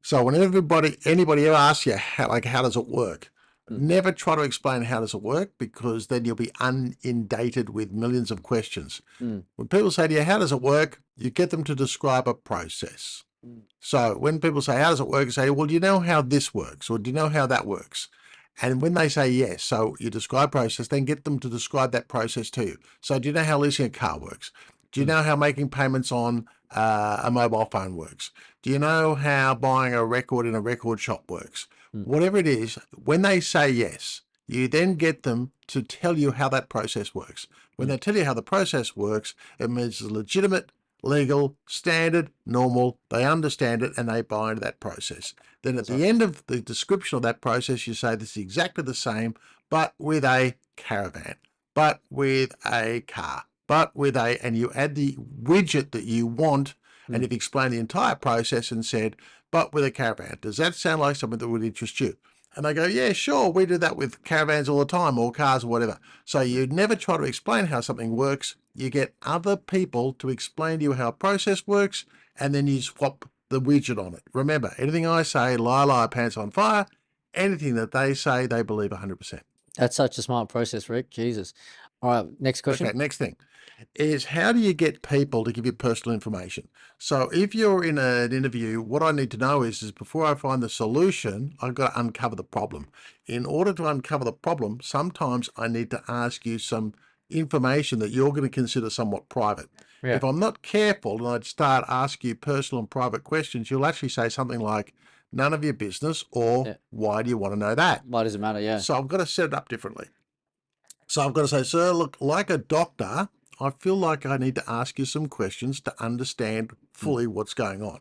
So when anybody ever asks you how does it work, never try to explain how does it work, because then you'll be inundated with millions of questions. When people say to you, how does it work? You get them to describe a process. So when people say, how does it work? You say, well, do you know how this works? Or do you know how that works? And when they say yes, so you describe process, then get them to describe that process to you. So do you know how leasing a car works? Do you know how making payments on a mobile phone works? Do you know how buying a record in a record shop works? Whatever it is, when they say yes, you then get them to tell you how that process works. When they tell you how the process works, it means it's legitimate, legal, standard, normal, they understand it, and they buy into that process. Then at the end of the description of that process, you say this is exactly the same, but with a caravan, but with a car, but with and you add the widget that you want, and you've explained the entire process and said, but with a caravan. Does that sound like something that would interest you? And they go, yeah, sure, we do that with caravans all the time, or cars or whatever. So you never try to explain how something works. You get other people to explain to you how a process works, and then you swap the widget on it. Remember, anything I say, lie, pants on fire. Anything that they say, they believe 100%. That's such a smart process, Rick. Jesus. All right, next question. Okay, next thing is, how do you get people to give you personal information? So if you're in an interview, what I need to know is before I find the solution, I've got to uncover the problem. In order to uncover the problem, sometimes I need to ask you some information that you're going to consider somewhat private. Yeah. If I'm not careful and I'd start asking you personal and private questions, you'll actually say something like, none of your business, or why do you want to know that? Why does it matter? Yeah. So I've got to set it up differently. So I've got to say, sir, look, like a doctor, I feel like I need to ask you some questions to understand fully what's going on.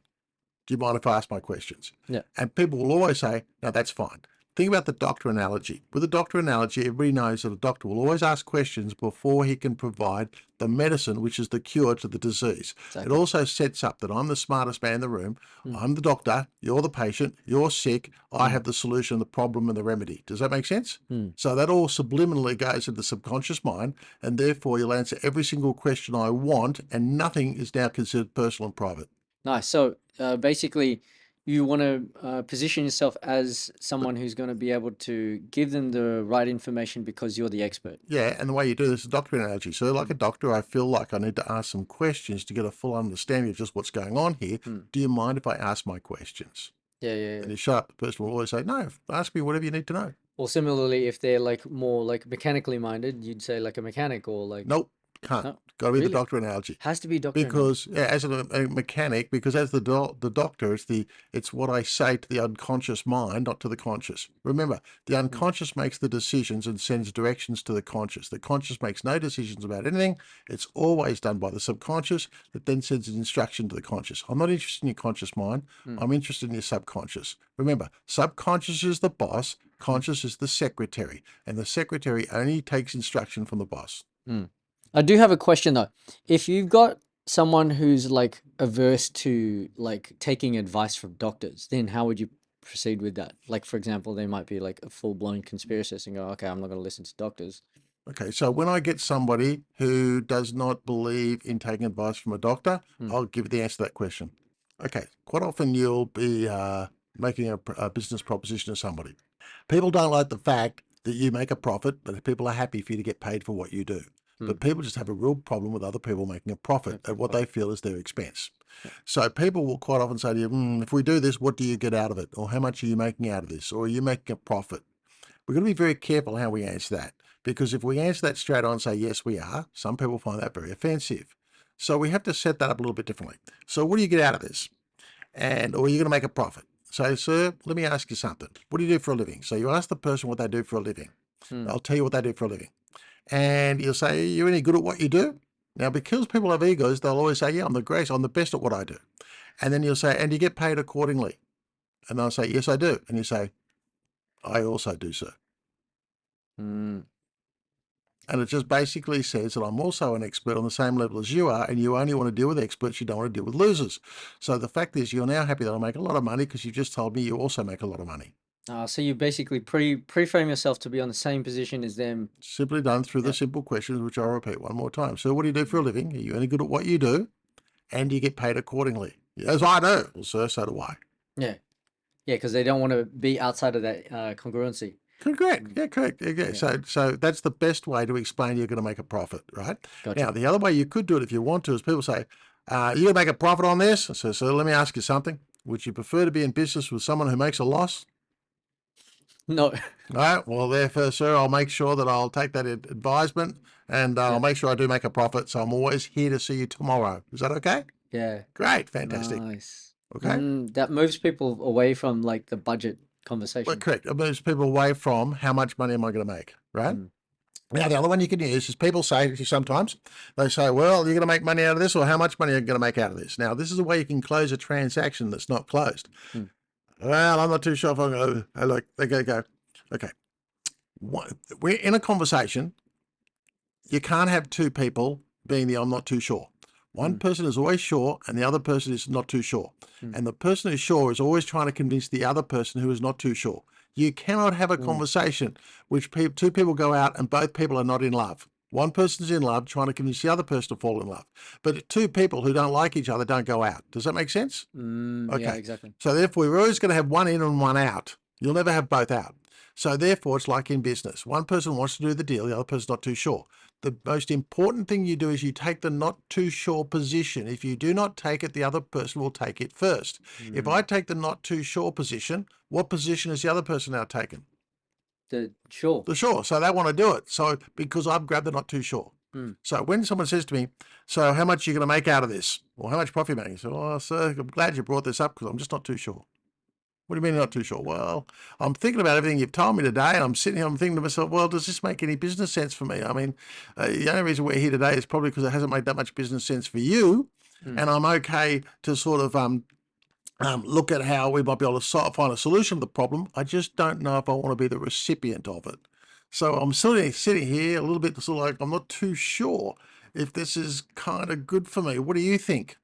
Do you mind if I ask my questions? Yeah. And people will always say, no, that's fine. Think about the doctor analogy. With the doctor analogy, everybody knows that a doctor will always ask questions before he can provide the medicine, which is the cure to the disease. Exactly. It also sets up that I'm the smartest man in the room. I'm the doctor, you're the patient, you're sick, I have the solution, the problem, and the remedy. Does that make sense? So that all subliminally goes into the subconscious mind, and therefore you'll answer every single question I want, and nothing is now considered personal and private. Nice. So basically, you want to position yourself as someone who's going to be able to give them the right information because you're the expert. Yeah, and the way you do this is doctor analogy. So like a doctor, I feel like I need to ask some questions to get a full understanding of just what's going on here. Do you mind if I ask my questions? Yeah. And you shut up, the person will always say, no, ask me whatever you need to know. Or similarly, if they're like more like mechanically minded, you'd say like a mechanic or like... Nope, can't. No, Got to be really? the doctor analogy. Has to be doctor Because as a mechanic, because as the doctor, it's what I say to the unconscious mind, not to the conscious. Remember, the unconscious makes the decisions and sends directions to the conscious. The conscious makes no decisions about anything. It's always done by the subconscious that then sends an instruction to the conscious. I'm not interested in your conscious mind. I'm interested in your subconscious. Remember, subconscious is the boss, conscious is the secretary, and the secretary only takes instruction from the boss. I do have a question though. If you've got someone who's like averse to like taking advice from doctors, then how would you proceed with that? Like, for example, they might be like a full-blown conspiracist and go, okay, I'm not going to listen to doctors. Okay, so when I get somebody who does not believe in taking advice from a doctor, I'll give the answer to that question. Okay, quite often you'll be making a business proposition to somebody. People don't like the fact that you make a profit, but people are happy for you to get paid for what you do. But people just have a real problem with other people making a profit at what they feel is their expense. So people will quite often say to you, if we do this, what do you get out of it? Or how much are you making out of this? Or are you making a profit? We're going to be very careful how we answer that, because if we answer that straight on and say, yes, we are, some people find that very offensive. So we have to set that up a little bit differently. So what do you get out of this? Or are you going to make a profit? So, sir, let me ask you something. What do you do for a living? So you ask the person what they do for a living. I'll tell you what they do for a living. And you'll say, are you any good at what you do? Now, because people have egos, they'll always say, yeah, I'm the best at what I do. And then you'll say, and you get paid accordingly. And they'll say, yes, I do. And you say, I also do, sir. And it just basically says that I'm also an expert on the same level as you are, and you only want to deal with experts, you don't want to deal with losers. So the fact is, you're now happy that I make a lot of money because you've just told me you also make a lot of money. So you basically pre-frame yourself to be on the same position as them. Simply done through the simple questions, which I'll repeat one more time. So what do you do for a living? Are you any good at what you do? And you get paid accordingly? Yes, I do. Well, sir, so do I. Yeah. Yeah, because they don't want to be outside of that congruency. Correct. Yeah, correct. Yeah. So that's the best way to explain you're going to make a profit, right? Gotcha. Now, the other way you could do it if you want to is people say, you're going to make a profit on this. So let me ask you something. Would you prefer to be in business with someone who makes a loss? No. All right. Well, therefore, sir, I'll make sure that I'll take that advisement and I'll make sure I do make a profit. So I'm always here to see you tomorrow. Is that okay? Yeah. Great. Fantastic. Nice. Okay. That moves people away from like the budget Well, conversation. correct. It moves people away from how much money am I going to make, right? Now, the other one you can use is people say sometimes, they say, well, you're going to make money out of this, or how much money are you going to make out of this? Now, this is a way you can close a transaction that's not closed. Well, I'm not too sure if I'm going to, like, they go, okay. We're in a conversation. You can't have two people being the I'm not too sure. One person is always sure and the other person is not too sure. And the person who's sure is always trying to convince the other person who is not too sure. You cannot have a conversation which two people go out and both people are not in love. One person's in love trying to convince the other person to fall in love. But two people who don't like each other don't go out. Does that make sense? Okay. Yeah, exactly. So therefore, we're always going to have one in and one out. You'll never have both out. So therefore, it's like in business. One person wants to do the deal, the other person's not too sure. The most important thing you do is you take the not too sure position. If you do not take it, the other person will take it first. If I take the not too sure position, what position is the other person now taken? The sure. The sure. So they want to do it. So because I've grabbed the not too sure. So when someone says to me, so how much are you going to make out of this? Or how much profit are you making? I say, oh, sir, I'm glad you brought this up because I'm just not too sure. What do you mean you're not too sure? Well, I'm thinking about everything you've told me today, and I'm sitting here, I'm thinking to myself, well, does this make any business sense for me? I mean, the only reason we're here today is probably because it hasn't made that much business sense for you, and I'm okay to sort of look at how we might be able to find a solution to the problem. I just don't know if I want to be the recipient of it. So I'm sitting here a little bit sort of like, I'm not too sure if this is kind of good for me. What do you think?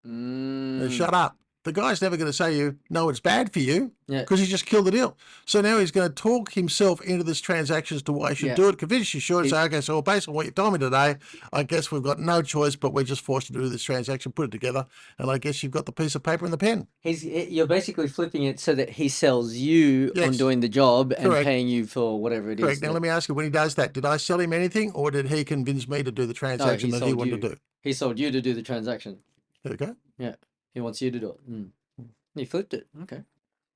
Shut up. The guy's never going to say you, no, it's bad for you, because he just killed the deal. So now he's going to talk himself into this transaction as to why he should do it, convince you should, say, okay, so based on what you've told me today, I guess we've got no choice, but we're just forced to do this transaction, put it together, and I guess you've got the piece of paper and the pen. You're basically flipping it so that he sells you on doing the job and paying you for whatever it is. Correct. Now, let me ask you, when he does that, did I sell him anything, or did he convince me to do the transaction that he wanted to do? He sold you to do the transaction. There you go. Yeah. He wants you to do it. He flipped it. Okay.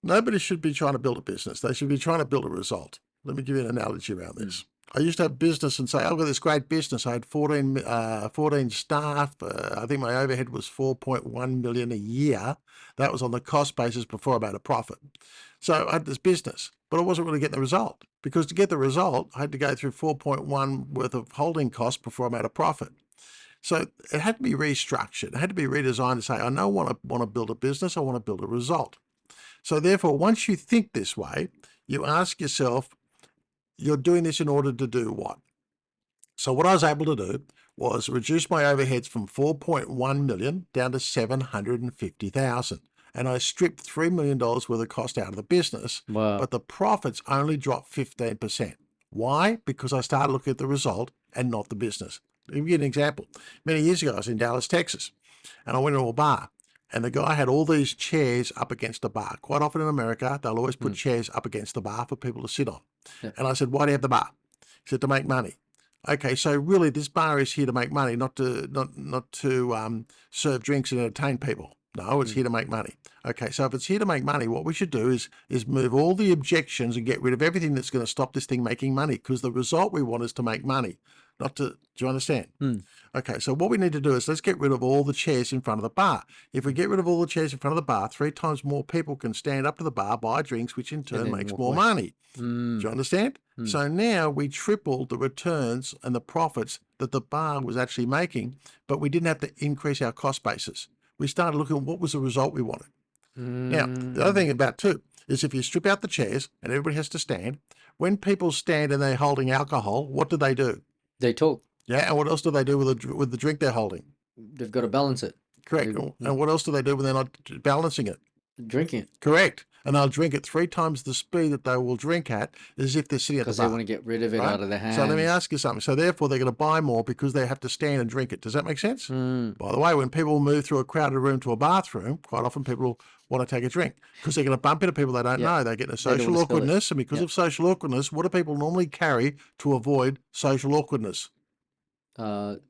Nobody should be trying to build a business. They should be trying to build a result. Let me give you an analogy around this. I used to have business and say, I've got this great business. I had 14 staff. I think my overhead was 4.1 million a year. That was on the cost basis before I made a profit. So I had this business, but I wasn't really getting the result, because to get the result, I had to go through 4.1 worth of holding costs before I made a profit. So it had to be restructured. It had to be redesigned to say, I don't want to build a business. I want to build a result. So therefore, once you think this way, you ask yourself, you're doing this in order to do what? So what I was able to do was reduce my overheads from 4.1 million down to 750,000. And I stripped $3 million worth of cost out of the business, but the profits only dropped 15%. Why? Because I started looking at the result and not the business. Let me give you an example. Many years ago, I was in Dallas, Texas, and I went to a bar, and the guy had all these chairs up against the bar. Quite often in America, they'll always put chairs up against the bar for people to sit on. And I said, why do you have the bar? He said, to make money. Okay, so really this bar is here to make money, not to serve drinks and entertain people. No, it's here to make money. Okay, so if it's here to make money, what we should do is move all the objections and get rid of everything that's going to stop this thing making money, because the result we want is to make money, not to, do you understand? Okay, so what we need to do is let's get rid of all the chairs in front of the bar. If we get rid of all the chairs in front of the bar, 3 times more people can stand up to the bar, buy drinks, which in turn makes more money. Do you understand? So now we tripled the returns and the profits that the bar was actually making, but we didn't have to increase our cost basis. We started looking at what was the result we wanted. Now, the other thing about too is if you strip out the chairs and everybody has to stand, when people stand and they're holding alcohol, what do? They talk. Yeah, and what else do they do with the drink they're holding? They've got to balance it. Correct. And what else do they do when they're not balancing it? Drinking it. Correct. and they'll drink at 3 times the speed that they will drink at as if they're sitting at the Because they bar. want to get rid of it right? out of their hands. So let me ask you something. So therefore, they're going to buy more because they have to stand and drink it. Does that make sense? Mm, By the way, when people move through a crowded room to a bathroom, quite often people want to take a drink because they're going to bump into people they don't Yeah. know. They get a don't social wanna spill it. awkwardness, and because Yeah. of social awkwardness, what do people normally carry to avoid social awkwardness?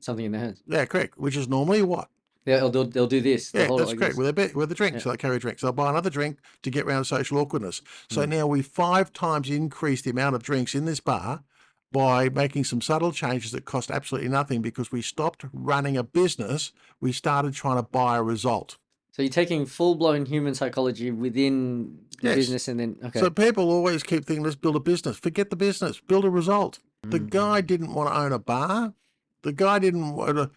something in their hands. Yeah, correct. Which is normally what? Yeah, they'll do this. They'll Yeah, hold it that's like correct. this. With a drink, Yeah. so they carry a drink. So they'll buy another drink to get around social awkwardness. So Mm. now we 5 times increase the amount of drinks in this bar by making some subtle changes that cost absolutely nothing because we stopped running a business. We started trying to buy a result. So you're taking full-blown human psychology within the Yes. business, and then okay. So people always keep thinking, let's build a business. Forget the business, build a result. The Mm. guy didn't want to own a bar. The guy didn't want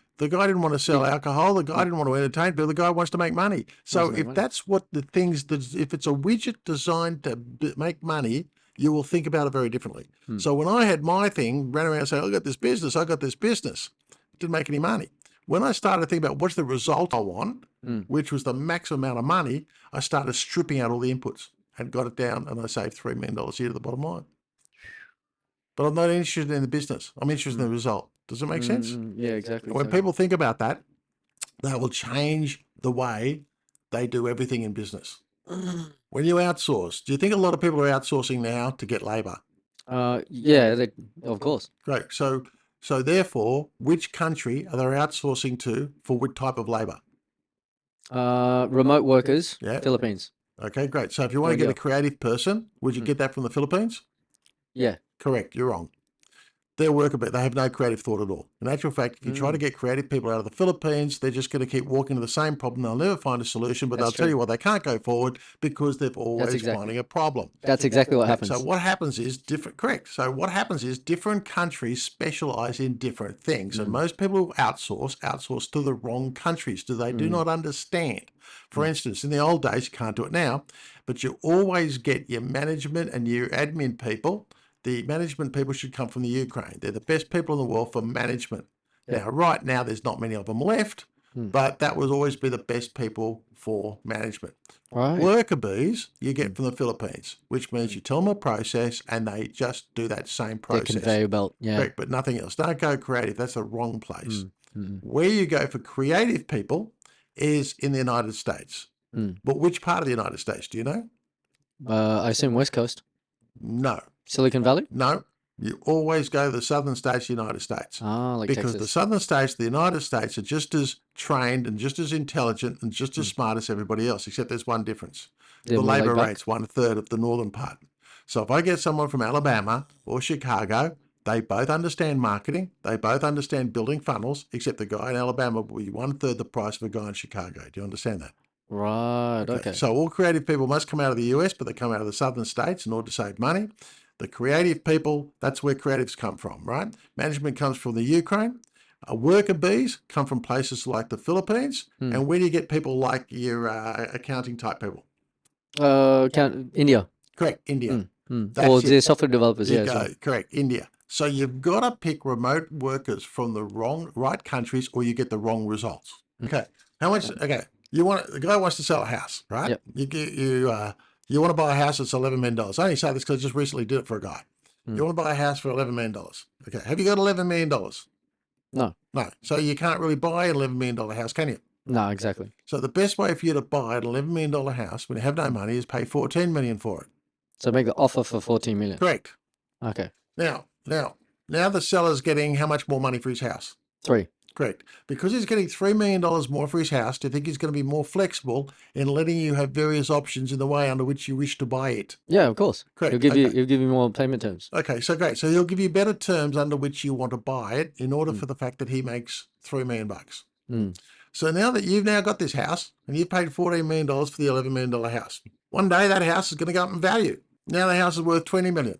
to sell alcohol. The guy didn't want to entertain people. The guy wants to make money. So to make if money. that's what the things that, if it's a widget designed to make money, you will think about it very differently. So when I had my thing, ran around and say, I got this business, it didn't make any money. When I started thinking about what's the result I want, which was the maximum amount of money, I started stripping out all the inputs and got it down, and I saved $3 million a year to the bottom line. But I'm not interested in the business. I'm interested in the result. Does it make sense? Yeah, exactly. When people think about that, they will change the way they do everything in business. When you outsource, do you think a lot of people are outsourcing now to get labor? Yeah, of course. Great. So therefore, which country are they outsourcing to for what type of labor? Remote workers, Yeah. Philippines. Okay, great. So if you want to get a creative person, would you get that from the Philippines? Yeah. Correct. You're wrong. Their work a bit. They have no creative thought at all. In actual fact, if you try to get creative people out of the Philippines, they're just going to keep walking to the same problem. They'll never find a solution, but That's they'll tell true. you why they can't go forward because they're always exactly- finding a problem. That's exactly what happens. So what happens is correct. So what happens is different countries specialize in different things. And most people who outsource to the wrong countries. They do not understand. For instance, in the old days, you can't do it now, but you always get your management and your admin people. The management people should come from the Ukraine. They're the best people in the world for management. Now, right now, there's not many of them left, but that would always be the best people for management. Right. Worker bees you get from the Philippines, which means you tell them a process and they just do that same The process. conveyor belt. Yeah. Correct, but nothing else. Don't go creative. That's the wrong place. Where you go for creative people is in the United States. But which part of the United States, do you know? I assume West Coast. No. Silicon Valley? No. You always go to the southern states of the United States. Ah, like Because the Texas. southern states of the United States are just as trained and just as intelligent and just as smart as everybody else, except there's one difference. They're The more laid labour back? rate's 1/3 of the northern part. So if I get someone from Alabama or Chicago, they both understand marketing, they both understand building funnels, except the guy in Alabama will be 1/3 the price of a guy in Chicago. Do you understand that? Right. Okay. So all creative people must come out of the US, but they come out of the southern states in order to save money. The creative people, that's where creatives come from, right? Management comes from the Ukraine. Worker bees come from places like the Philippines. And where do you get people like your accounting type people? India. Correct, India. That's Or it. the software developers. You Yeah. as go, well. correct, India. So you've got to pick remote workers from the right countries, or you get the wrong results. Okay, how much? Okay, the guy wants to sell a house, right? Yep. You want to buy a house that's $11 million. I only say this because I just recently did it for a guy. You want to buy a house for $11 million. Okay, have you got $11 million? No. No. So you can't really buy an $11 million house, can you? No, exactly. So the best way for you to buy an $11 million house when you have no money is pay $14 million for it. So make the offer for 14 million. Correct. Okay. Now the seller's getting how much more money for his house? 3. Correct. Because he's getting $3 million more for his house, do you think he's going to be more flexible in letting you have various options in the way under which you wish to buy it? Yeah, of course. Correct. He'll give you more payment terms. Okay, so great. So he'll give you better terms under which you want to buy it in order for the fact that he makes $3 million. So now that you've now got this house and you've paid $14 million for the $11 million house, one day that house is going to go up in value. Now the house is worth $20 million.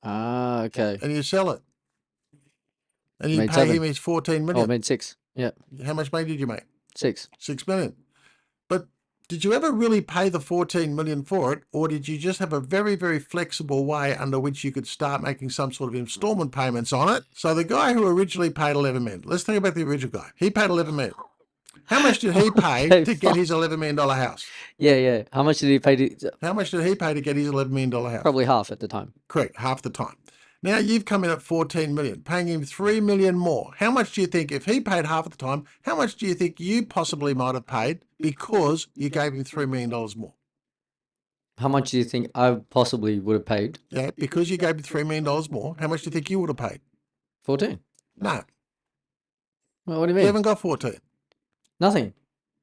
Ah, okay. And you sell it. And you Made pay 7. him his $14 million. Oh, made 6. Yeah. How much money did you make? 6. $6 million. But did you ever really pay the $14 million for it, or did you just have a very, very flexible way under which you could start making some sort of installment payments on it? So the guy who originally paid $11 million, let's think about the original guy. He paid $11 million. How much did he pay Pay to get his $11 million house? Yeah. How much did he pay to? How much did he pay to get his $11 million house? Probably half at the time. Correct, half the time. Now you've come in at 14 million, paying him 3 million more. How much do you think, if he paid half the time, how much do you think you possibly might have paid because you gave him $3 million more? How much do you think I possibly would have paid? Yeah, because you gave him $3 million more, how much do you think you would have paid? 14. No. Well, what do you You mean? haven't got 14. Nothing.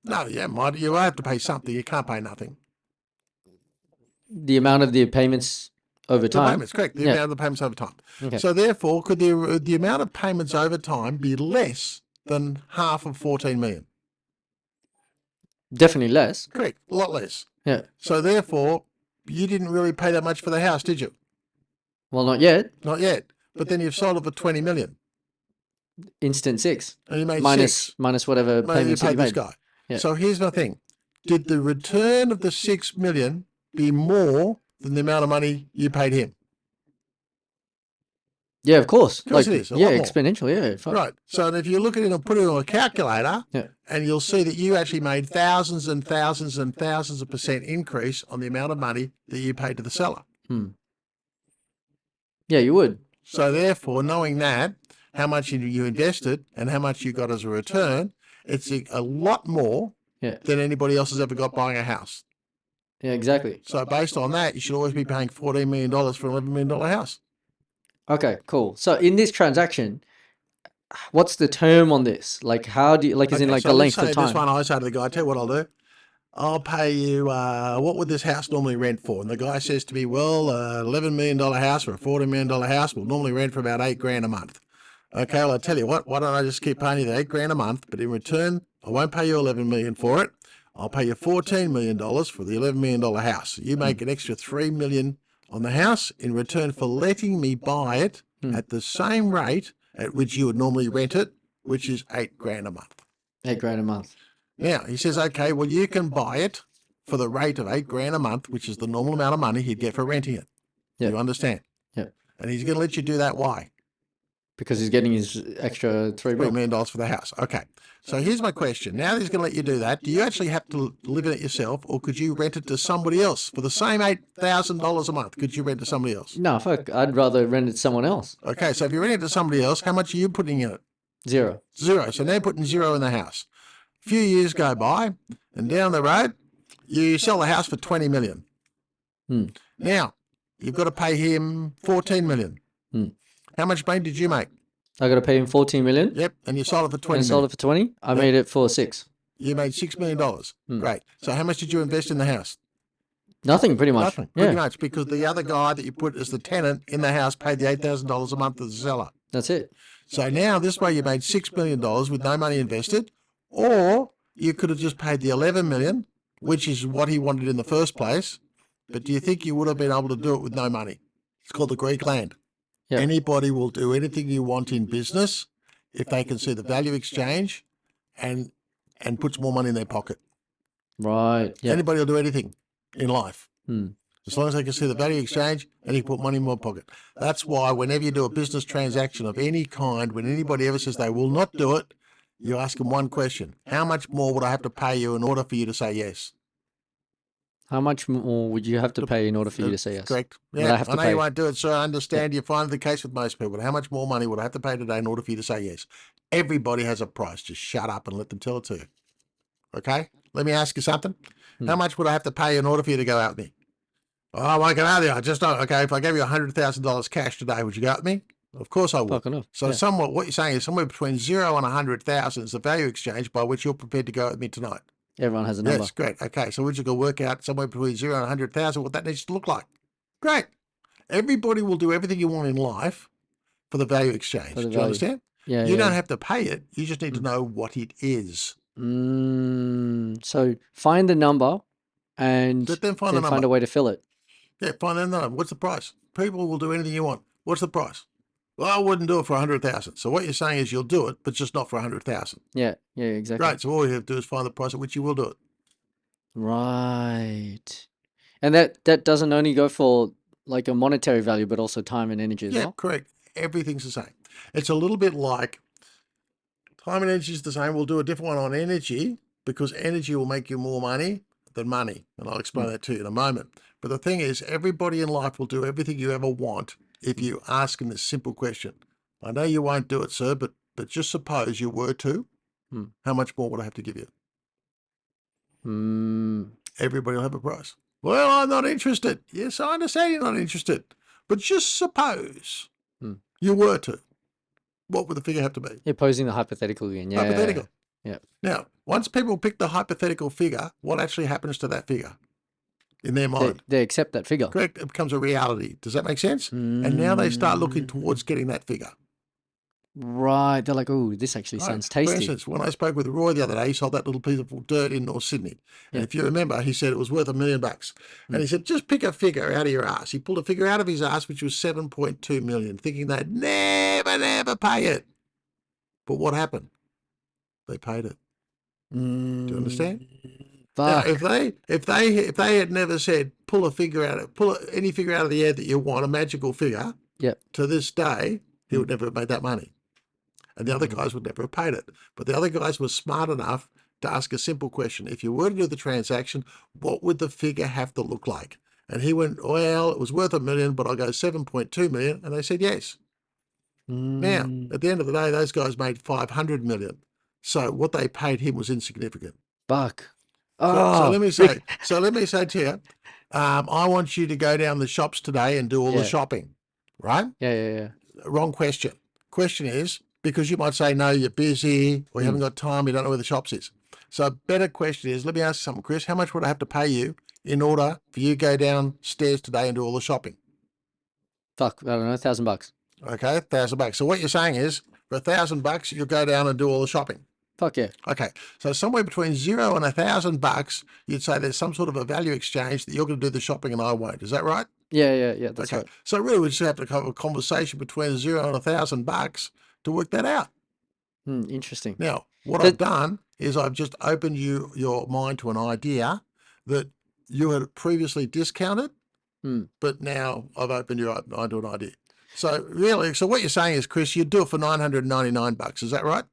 No, yeah, might you have to pay something. You can't pay nothing. The amount of the payments over The time. payments, correct. The Yeah. amount of the payments over time. Okay. So therefore, could the amount of payments over time be less than half of 14 million? Definitely less. Correct, a lot less. Yeah. So therefore, you didn't really pay that much for the house, did you? Well, not yet. Not yet. But then you've sold it for 20 million Instant 6. and you made Minus six. minus whatever Maybe you payments that paid you this made. guy. Yeah. So here's the thing. Did the return of the 6 million be more than the amount of money you paid him? Yeah, of course. Of course Like, it is, a yeah, lot more. exponential. Yeah. Fuck. Right. So if you look at it and put it on a calculator, Yeah. and you'll see that you actually made thousands and thousands and thousands of percent increase on the amount of money that you paid to the seller. Yeah, you would. So therefore, knowing that, how much you invested and how much you got as a return, it's a lot more Yeah. than anybody else has ever got buying a house. Yeah, exactly. So based on that, you should always be paying $14 million for an $11 million house. Okay, cool. So in this transaction, what's the term on this? Like, how do you, like, is in Okay, like so the let's length of say time? this one, I say to the guy, tell you what I'll do. I'll pay you, what would this house normally rent for? And the guy says to me, well, $11 million house or a $40 million house will normally rent for about $8,000 a month. Okay, well, I'll tell you what, why don't I just keep paying you the $8,000 a month, but in return, I won't pay you $11 million for it. I'll pay you $14 million for the $11 million house. You make an extra $3 million on the house in return for letting me buy it at the same rate at which you would normally rent it, which is $8,000 a month. $8,000 a month. Now, he says, okay, well, you can buy it for the rate of $8,000 a month, which is the normal amount of money he'd get for renting it. Yeah. You understand? Yeah. And he's going to let you do that. Why? Because he's getting his extra $3 $3 million for the house. Okay. So here's my question. Now that he's going to let you do that, do you actually have to live in it yourself, or could you rent it to somebody else for the same $8,000 a month? Could you rent it to somebody else? No, fuck. I'd rather rent it to someone else. Okay. So if you rent it to somebody else, how much are you putting in it? 0. Zero. So now you're putting zero in the house. A few years go by, and down the road, you sell the house for 20 million. Now, you've got to pay him 14 million. How much money did you make? I got to pay him 14 million. Yep, and you sold it for 20 And million. sold it for 20. I made it for 6. You made $6 million. Great. So how much did you invest in the house? Nothing, pretty much. Nothing. Yeah, Pretty much, because the other guy that you put as the tenant in the house paid the $8,000 a month to the seller. that's it. So now this way you made $6 million with no money invested, or you could have just paid the 11 million, which is what he wanted in the first place. But do you think you would have been able to do it with no money? It's called the Greek land. Yeah. Anybody will do anything you want in business if they can see the value exchange and puts more money in their pocket. Right. Yeah. Anybody will do anything in life. Hmm. As long as they can see the value exchange and you put money in my pocket. That's why whenever you do a business transaction of any kind, when anybody ever says they will not do it, you ask them one question. How much more would I have to pay you in order for you to say yes? How much more would you have to pay in order for you to say yes? Correct. Would I Yeah, have I to know pay? you won't do it, so I understand you find the case with most people. How much more money would I have to pay today in order for you to say yes? Everybody has a price. Just shut up and let them tell it to you. Okay? Let me ask you something. How much would I have to pay in order for you to go out with me? Oh, I won't go out with you. I just don't. Okay, if I gave you $100,000 cash today, would you go out with me? Of course I would. Fuck enough. So Yeah. somewhat, what you're saying is somewhere between 0 and 100,000 is the value exchange by which you're prepared to go out with me tonight. Everyone has a number. Yes, great. Okay, so we're just going to work out somewhere between 0 and 100,000 what that needs to look like. Great. Everybody will do everything you want in life for the value exchange. For the Do you value. understand? Yeah. You yeah. don't have to pay it. You just need to know what it is. So find the number and Let them find the then find number. a way to fill it. Yeah, find the number. What's the price? People will do anything you want. What's the price? Well, I wouldn't do it for 100,000. So what you're saying is you'll do it, but just not for 100,000. Yeah. Yeah. Exactly. Great. So all you have to do is find the price at which you will do it. Right. And that doesn't only go for like a monetary value, but also time and energy as Yeah, well. correct. Everything's the same. It's a little bit like Time and energy is the same. We'll do a different one on energy because energy will make you more money than money. And I'll explain that to you in a moment. But the thing is, everybody in life will do everything you ever want if you ask them this simple question. I know you won't do it, sir, but just suppose you were to, how much more would I have to give you? Everybody will have a price. Well, I'm not interested. Yes, I understand you're not interested. But just suppose you were to. What would the figure have to be? You're posing the hypothetical again. Yeah. Hypothetical. Yeah. Now, once people pick the hypothetical figure, what actually happens to that figure in their mind? They accept that figure. Correct. It becomes a reality. Does that make sense? And now they start looking towards getting that figure. Right. They're like, oh, this actually sounds tasty. For instance, when I spoke with Roy the other day, he sold that little piece of dirt in North Sydney. And if you remember, he said it was worth $1 million. And he said, just pick a figure out of your ass. He pulled a figure out of his ass, which was 7.2 million, thinking they'd never pay it. But what happened? They paid it. Do you understand? Fuck. Now, if they had never said pull any figure out of the air that you want, a magical figure, to this day, he would never have made that money. And the other guys would never have paid it. But the other guys were smart enough to ask a simple question. If you were to do the transaction, what would the figure have to look like? And he went, well, it was worth $1 million, but I'll go 7.2 million. And they said yes. Now, at the end of the day, those guys made 500 million. So what they paid him was insignificant. Fuck. So let me say to you, I want you to go down the shops today and do all the shopping, right? Yeah. Wrong question. Question is, because you might say, no, you're busy or you haven't got time, you don't know where the shops is. So a better question is, let me ask you something, Chris, how much would I have to pay you in order for you to go downstairs today and do all the shopping? Fuck, I don't know, $1,000. Okay, $1,000. So what you're saying is, for $1,000, you'll go down and do all the shopping. Fuck yeah. Okay, so somewhere between $0 and $1,000, you'd say there's some sort of a value exchange that you're going to do the shopping and I won't. Is that right? Yeah, that's right. So really, we just have to have a conversation between $0 and $1,000 to work that out. Interesting. Now, what I've done is I've just opened your mind to an idea that you had previously discounted, but now I've opened your mind to an idea. So really, so what you're saying is, Chris, you'd do it for $999. Is that right?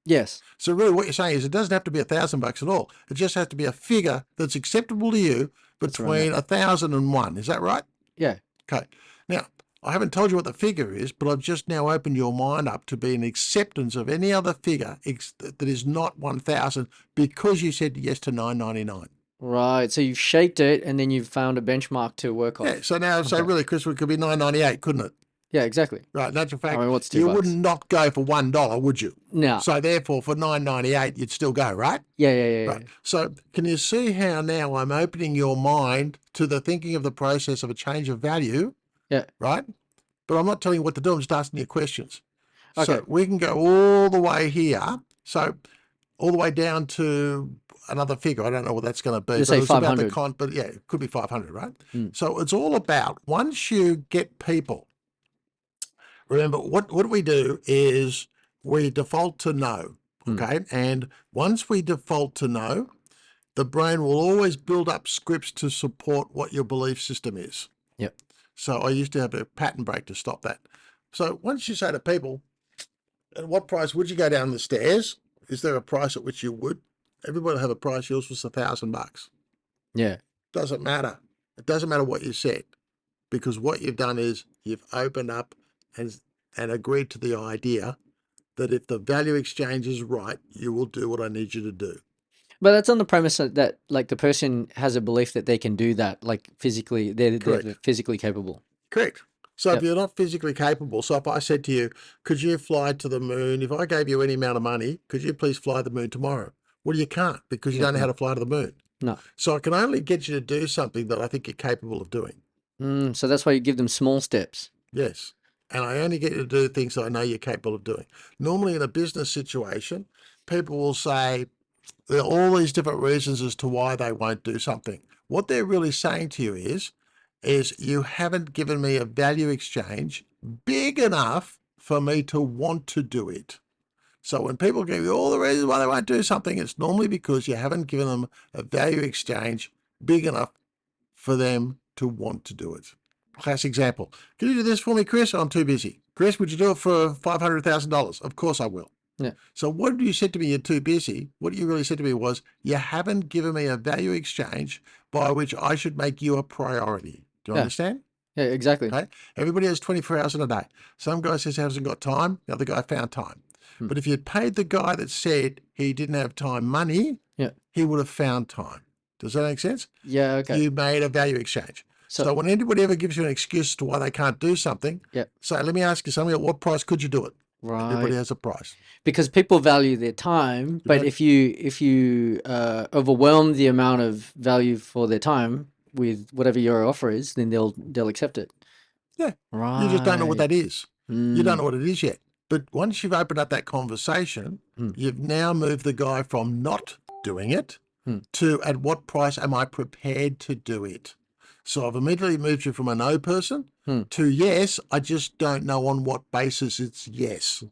Yes. So really what you're saying is it doesn't have to be $1,000 at all. It just has to be a figure that's acceptable to you between 1,000 and 1. Is that right? Yeah. Okay. Now, I haven't told you what the figure is, but I've just now opened your mind up to be an acceptance of any other figure that is not 1,000 because you said yes to $999. Right. So you've shaped it and then you've found a benchmark to work on. Yeah. So now, so really, Chris, it could be $998, couldn't it? Yeah, exactly. Right. In actual fact, I mean, what's $2? You wouldn't not go for $1, would you? No. So therefore, for $998, you'd still go, right? Yeah. Right. So can you see how now I'm opening your mind to the thinking of the process of a change of value? Yeah. Right? But I'm not telling you what to do. I'm just asking you questions. Okay. So we can go all the way here. So all the way down to another figure. I don't know what that's going to be. You say 500. But yeah, it could be 500, right? So it's all about once you get people. Remember, what we do is we default to no, okay? And once we default to no, the brain will always build up scripts to support what your belief system is. Yep. So I used to have a pattern break to stop that. So once you say to people, at what price would you go down the stairs? Is there a price at which you would? Everybody will have a price. Yours was $1,000. Yeah. Doesn't matter. It doesn't matter what you said, because what you've done is you've opened up and agreed to the idea that if the value exchange is right, you will do what I need you to do. But that's on the premise that like the person has a belief that they can do that, like physically, they're physically capable. Correct. So if you're not physically capable, so if I said to you, could you fly to the moon? If I gave you any amount of money, could you please fly the moon tomorrow? Well, you can't, because you don't know how to fly to the moon. No. So I can only get you to do something that I think you're capable of doing. So that's why you give them small steps. Yes. And I only get you to do things that I know you're capable of doing. Normally in a business situation, people will say there are all these different reasons as to why they won't do something. What they're really saying to you is you haven't given me a value exchange big enough for me to want to do it. So when people give you all the reasons why they won't do something, it's normally because you haven't given them a value exchange big enough for them to want to do it. Classic example. Can you do this for me, Chris? I'm too busy. Chris, would you do it for $500,000? Of course I will. Yeah. So what you said to me, you're too busy. What you really said to me was, you haven't given me a value exchange by which I should make you a priority. Do you Yeah. understand? Yeah, exactly. Okay. Everybody has 24 hours in a day. Some guy says he hasn't got time. The other guy found time. But if you had paid the guy that said he didn't have time money, Yeah. he would have found time. Does that make sense? Yeah, okay. You made a value exchange. So- So when anybody ever gives you an excuse to why they can't do something, Yeah. say, let me ask you something. At what price could you do it? Everybody Right. has a price. Because people value their time, but bet. if you overwhelm the amount of value for their time with whatever your offer is, then they'll accept it. Yeah. Right. You just don't know what that is. You don't Mm. know what it is yet. But once you've opened up that conversation, you've now moved the guy from not doing it to at what price am I prepared to do it? So I've immediately moved you from a no person to yes, I just don't know on what basis it's yes.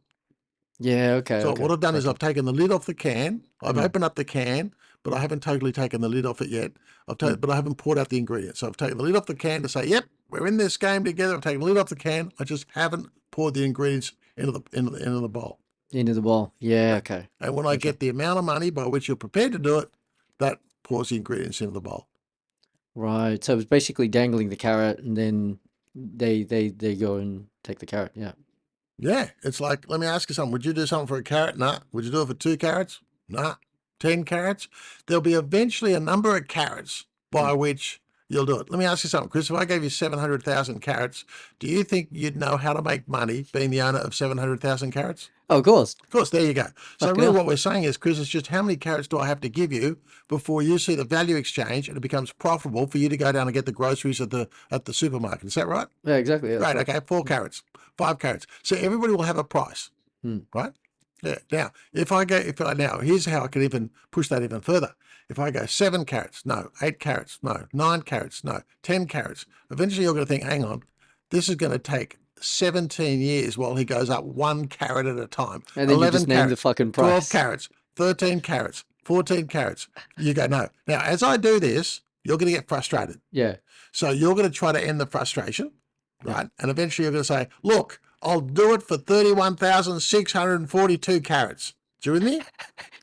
Yeah, okay. So okay. what I've done is Gotcha. I've taken the lid off the can. I've opened up the can, but I haven't totally taken the lid off it yet. But I haven't poured out the ingredients. So I've taken the lid off the can to say, yep, we're in this game together. I've taken the lid off the can. I just haven't poured the ingredients into the bowl. Into the bowl. Yeah, okay. And when I get the amount of money by which you're prepared to do it, that pours the ingredients into the bowl. Right. So it's basically dangling the carrot, and then they go and take the carrot. Yeah. Yeah, it's like, let me ask you something. Would you do something for a carrot? Nah. Would you do it for 2 carrots? Nah. 10 carrots? There'll be eventually a number of carrots by which you'll do it. Let me ask you something, Chris. If I gave you 700,000 carrots, do you think you'd know how to make money being the owner of 700,000 carrots? Oh, of course. Of course, there you go. So Fucking really hell. what we're saying is, Chris, it's just how many carrots do I have to give you before you see the value exchange and it becomes profitable for you to go down and get the groceries at the supermarket. Is that right? Yeah, exactly. Yeah, Right, that's okay, 4 carrots, 5 carrots. So everybody will have a price, right? Yeah. Now, now, here's how I can even push that even further. If I go 7 carrots, no, 8 carrots, no, 9 carrots, no, 10 carrots, eventually you're going to think, hang on, this is going to take 17 years while he goes up 1 carrot at a time. And then you 11 just name the carrots, fucking 12 price. carrots, 13 carrots, 14 carrots. You go, no. Now, as I do this, you're going to get frustrated. Yeah. So you're going to try to end the frustration, right? And eventually you're going to say, look, I'll do it for 31,642 carats. Do you with me?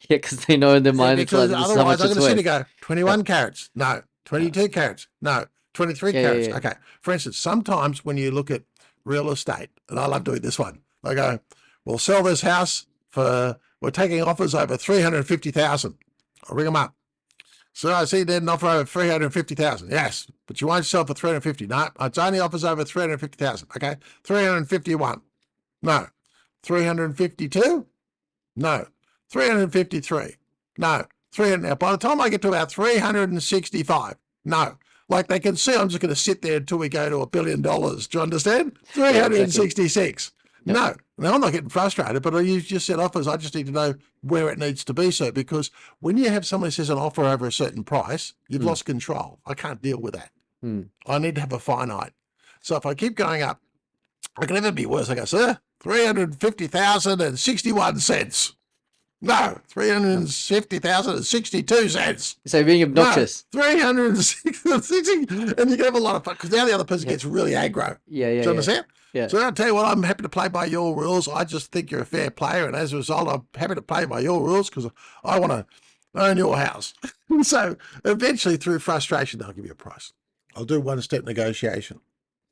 Yeah, because they know in their mind it's like, Because this is how otherwise much I'm it's going to sit worth. and go, 21 carats. No. 22 carats. No. 23 Yeah, carats. yeah. Okay. For instance, sometimes when you look at real estate, and I love doing this one, I go, we'll sell this house we're taking offers over 350,000. I'll ring them up. So I see there's an offer over 350,000. Yes, but you won't sell for 350. No, it's only offers over 350,000. Okay, 351. No, 352. No, 353. No, 300. Now by the time I get to about 365, no. Like they can see, I'm just going to sit there until we go to $1 billion. Do you understand? 366. No, now I'm not getting frustrated, but you just said offers. I just need to know where it needs to be. So, because when you have someone who says an offer over a certain price, you've lost control. I can't deal with that. I need to have a finite. So if I keep going up, I can never be worse. I go, sir, 350,061 cents. No, 350,062 cents. So being obnoxious. No, 360, and you can have a lot of fun because now the other person gets really aggro. Yeah, yeah. Do you understand? Yeah. So I'll tell you what, I'm happy to play by your rules. I just think you're a fair player, and as a result, I'm happy to play by your rules because I want to own your house. So eventually, through frustration, they'll give you a price. I'll do one-step negotiation.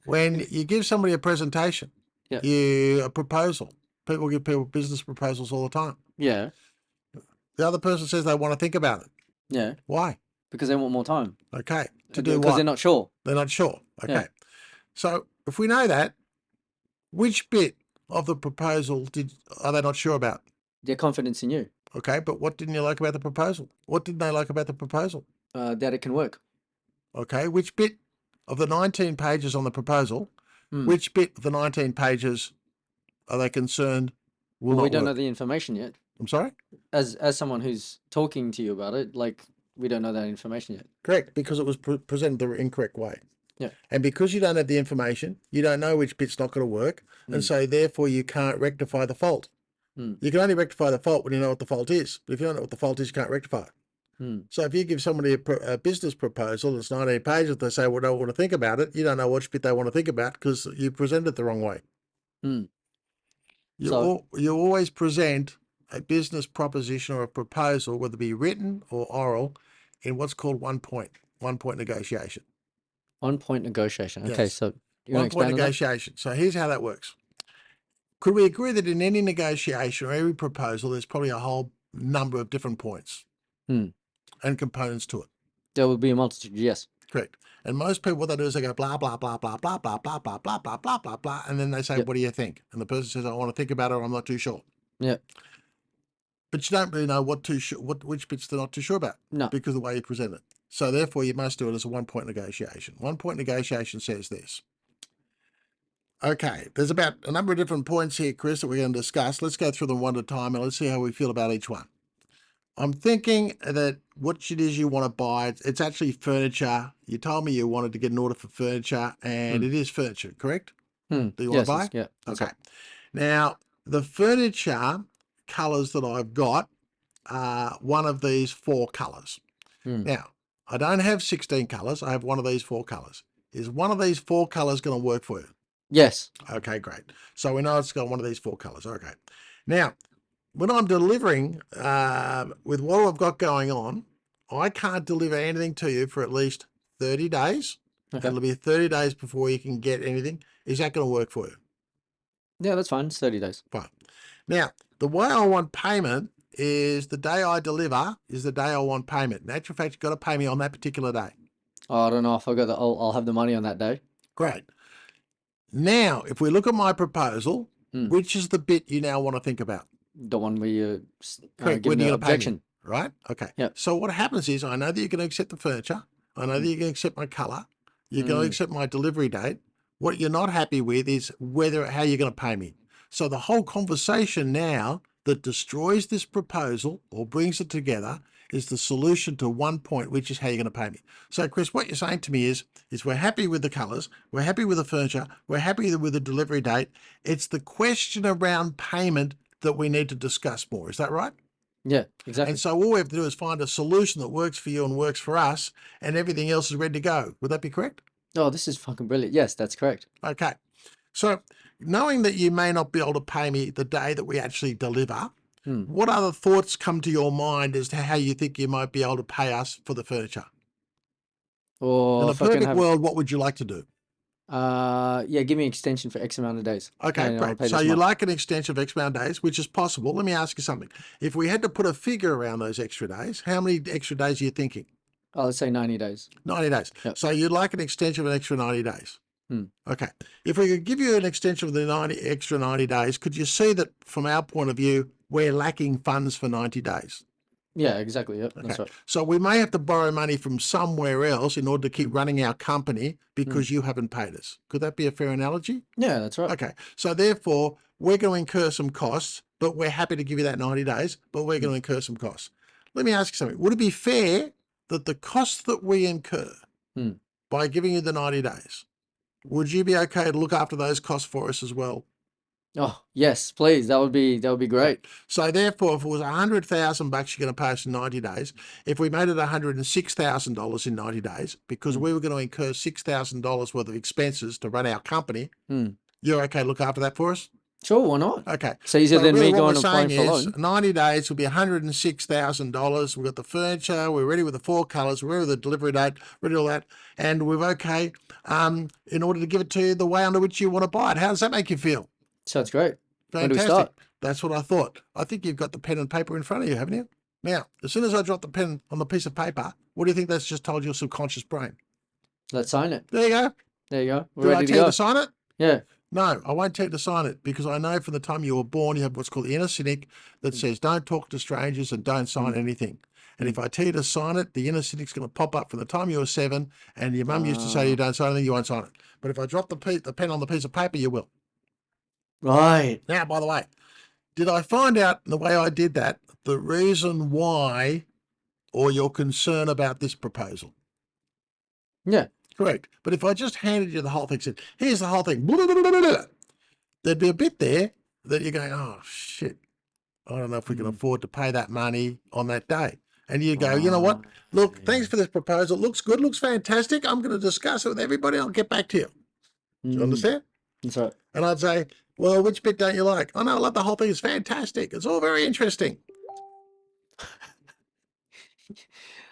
When you give somebody a presentation, a proposal, people give people business proposals all the time. Yeah. The other person says they want to think about it. Yeah. Why? Because they want more time. Okay. To do what? Because they're not sure. They're not sure. Okay. Yeah. So if we know that, which bit of the proposal are they not sure about? Their confidence in you. Okay, but what didn't you like about the proposal? What didn't they like about the proposal? That it can work. Okay, which bit of the 19 pages on the proposal, which bit of the 19 pages are they concerned will Well, we not don't know work? the information yet. I'm sorry? As someone who's talking to you about it, like, we don't know that information yet. Correct, because it was presented the incorrect way. Yeah. And because you don't have the information, you don't know which bit's not going to work, and so therefore you can't rectify the fault. You can only rectify the fault when you know what the fault is. But if you don't know what the fault is, you can't rectify it. So if you give somebody a business proposal that's 19 pages, they say, well, they don't want to think about it. You don't know which bit they want to think about because you presented it the wrong way. You always present a business proposition or a proposal, whether it be written or oral, in what's called one point negotiation. 1 point negotiation. Okay, Yes. so you want to 1 point expand on that? negotiation. So here's how that works. Could we agree that in any negotiation or every proposal, there's probably a whole number of different points Hmm. and components to it? There will be a multitude, yes. Correct. And most people, what they do is they go blah, blah, blah, blah, blah, blah, blah, blah, blah, blah, blah, blah, blah. And then they say, Yep. what do you think? And the person says, I want to think about it, or I'm not too sure. Yeah. But you don't really know which bits they're not too sure about. No. Because of the way you present it. So therefore, you must do it as a 1 point negotiation. 1 point negotiation says this. Okay, there's about a number of different points here, Chris, that we're going to discuss. Let's go through them one at a time and let's see how we feel about each one. I'm thinking that what it is you want to buy, it's actually furniture. You told me you wanted to get an order for furniture, and it is furniture, correct? That you want to buy? Yeah. That's Okay. right. Now, the furniture colours that I've got are one of these 4 colours. Now, I don't have 16 colours. I have one of these 4 colours. Is one of these 4 colours going to work for you? Yes. Okay, great. So we know it's got one of these 4 colours. Okay. Now, when I'm delivering with what I've got going on, I can't deliver anything to you for at least 30 days. Okay. It'll be 30 days before you can get anything. Is that going to work for you? Yeah, that's fine. It's 30 days. Fine. Now, the way I want payment is the day I deliver is the day I want payment. In actual fact, you've got to pay me on that particular day. Oh, I don't know if I got the. I'll have the money on that day. Great. Now, if we look at my proposal, which is the bit you now want to think about? The one where you Correct. give When the you're going to pay me, objection. right? Okay. Yep. So what happens is I know that you're going to accept the furniture. I know that you're going to accept my colour. You're going to accept my delivery date. What you're not happy with is how you're going to pay me. So the whole conversation now that destroys this proposal or brings it together is the solution to 1 point, which is how you're going to pay me. So, Chris, what you're saying to me is we're happy with the colours, we're happy with the furniture, we're happy with the delivery date. It's the question around payment that we need to discuss more. Is that right? Yeah, exactly. And so all we have to do is find a solution that works for you and works for us, and everything else is ready to go. Would that be correct? Oh, this is fucking brilliant. Yes, that's correct. Okay. So knowing that you may not be able to pay me the day that we actually deliver, what other thoughts come to your mind as to how you think you might be able to pay us for the furniture? Or In a if I can perfect have, world, what would you like to do? yeah, give me an extension for X amount of days. Okay, and I'll great. pay So this you month. like an extension of X amount of days, which is possible. Let me ask you something. If we had to put a figure around those extra days, how many extra days are you thinking? Oh, let's say 90 days. 90 days. Yep. So you'd like an extension of an extra 90 days. Okay. If we could give you an extension of the extra 90 days, could you see that from our point of view, we're lacking funds for 90 days? Yeah, exactly. Yep, that's Okay. right. So we may have to borrow money from somewhere else in order to keep running our company because you haven't paid us. Could that be a fair analogy? Yeah, that's right. Okay. So therefore, we're going to incur some costs, but we're happy to give you that 90 days, but we're going to incur some costs. Let me ask you something. Would it be fair that the costs that we incur by giving you the 90 days, would you be okay to look after those costs for us as well? Oh, yes, please. That would be great. So therefore, if it was $100,000 you're going to pay us in 90 days, if we made it $106,000 in 90 days, because we were going to incur $6,000 worth of expenses to run our company, you're okay to look after that for us? Sure, why not? Okay. So easier than really me what going we're and applying saying for a is loan. 90 days will be $106,000. We've got the furniture, we're ready with the 4 colours, we're ready with the delivery date, ready with all that, and we're okay in order to give it to you the way under which you want to buy it. How does that make you feel? Sounds great. When do we Fantastic. start? That's what I thought. I think you've got the pen and paper in front of you, haven't you? Now, as soon as I drop the pen on the piece of paper, what do you think that's just told your subconscious brain? Let's sign it. There you go. There you go. We're Did I ready to tell you go. to sign it? Yeah. No, I won't tell you to sign it because I know from the time you were born, you have what's called the inner cynic that says don't talk to strangers and don't sign anything. And if I tell you to sign it, the inner cynic's going to pop up from the time you were 7, and your mum used to say you don't sign anything, you won't sign it. But if I drop the pen on the piece of paper, you will. Right. Now, by the way, did I find out the way I did that, the reason why or your concern about this proposal? Yeah. Correct. But if I just handed you the whole thing, said, here's the whole thing, blah, blah, blah, blah, blah, there'd be a bit there that you're going, oh, shit, I don't know if we can afford to pay that money on that day. And you go, you know what? Look, thanks for this proposal. Looks good. Looks fantastic. I'm going to discuss it with everybody. I'll get back to you. Do you understand? That's right. And I'd say, Well, which bit don't you like? Oh no, I love the whole thing. It's fantastic. It's all very interesting.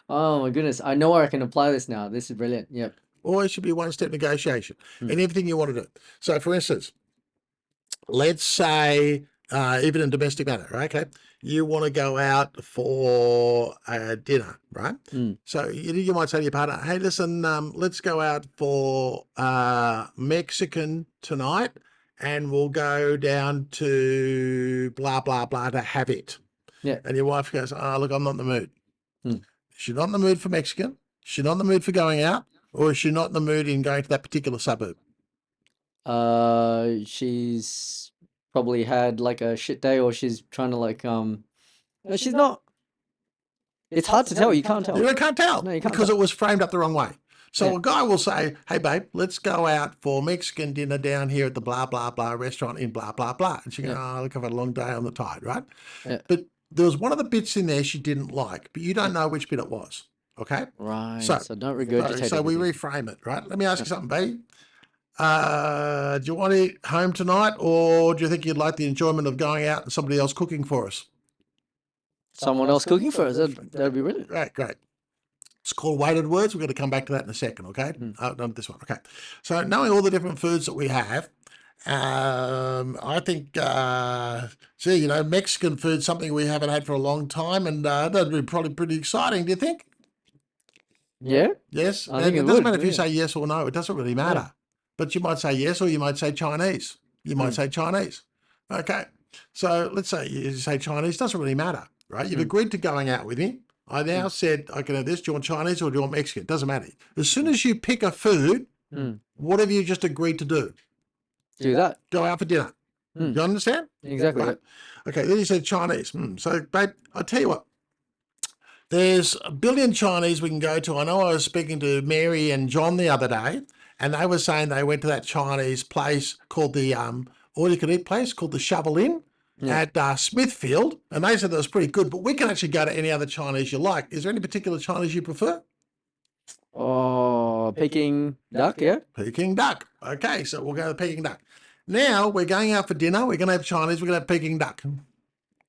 Oh my goodness. I know where I can apply this now. This is brilliant. Yep. Always should be one-step negotiation in everything you want to do. So, for instance, let's say, even in domestic matter, right? Okay, you want to go out for dinner, right? So you might say to your partner, "Hey, listen, let's go out for Mexican tonight, and we'll go down to blah blah blah to have it." Yeah. And your wife goes, "Oh, look, I'm not in the mood." Hmm. She's not in the mood for Mexican. She's not in the mood for going out, or is she not in the mood in going to that particular suburb? She's probably had like a shit day, or she's trying to like no, she's not. It's hard to tell. You can't tell. You can't tell No, you can't because tell. it was framed up the wrong way. So Yeah. a guy will say, "Hey, babe, let's go out for Mexican dinner down here at the blah blah blah restaurant in blah blah blah." And she goes, Yeah. "Oh, look, I've had a long day on the tide, right?" Yeah. But there was one of the bits in there she didn't like, but you don't know which bit it was. Okay, Right. so So don't regurgitate so we everything. reframe it, right? Let me ask you something, babe. Do you want to eat home tonight, or do you think you'd like the enjoyment of going out and somebody else cooking for us? Someone else cooking for us. That'd be brilliant. Great. It's called weighted words. We're going to come back to that in a second, okay? Not this one, okay. So knowing all the different foods that we have, I think, Mexican food's something we haven't had for a long time, and that'd be probably pretty exciting, do you think? Yeah. Yes? I think it it doesn't would, matter if you yeah. say yes or no. It doesn't really matter. But you might say yes, or you might say Chinese. You might say Chinese. Okay. So let's say you say Chinese. Doesn't really matter, right? You've agreed to going out with me. I now said, I can have this. Do you want Chinese or do you want Mexican? It doesn't matter. As soon as you pick a food, what have you just agreed to do? Do that. Go out for dinner. You understand? Exactly. Right. Okay. Then you said Chinese. So, babe, I'll tell you what. There's a billion Chinese we can go to. I know I was speaking to Mary and John the other day, and they were saying they went to that Chinese place called the all you can eat place called the Shovel Inn at Smithfield, and they said that was pretty good. But we can actually go to any other Chinese you like. Is there any particular Chinese you prefer? Oh, Peking duck, yeah. Peking duck. Okay, so we'll go to Peking duck. Now we're going out for dinner. We're going to have Chinese. We're going to have Peking duck. Do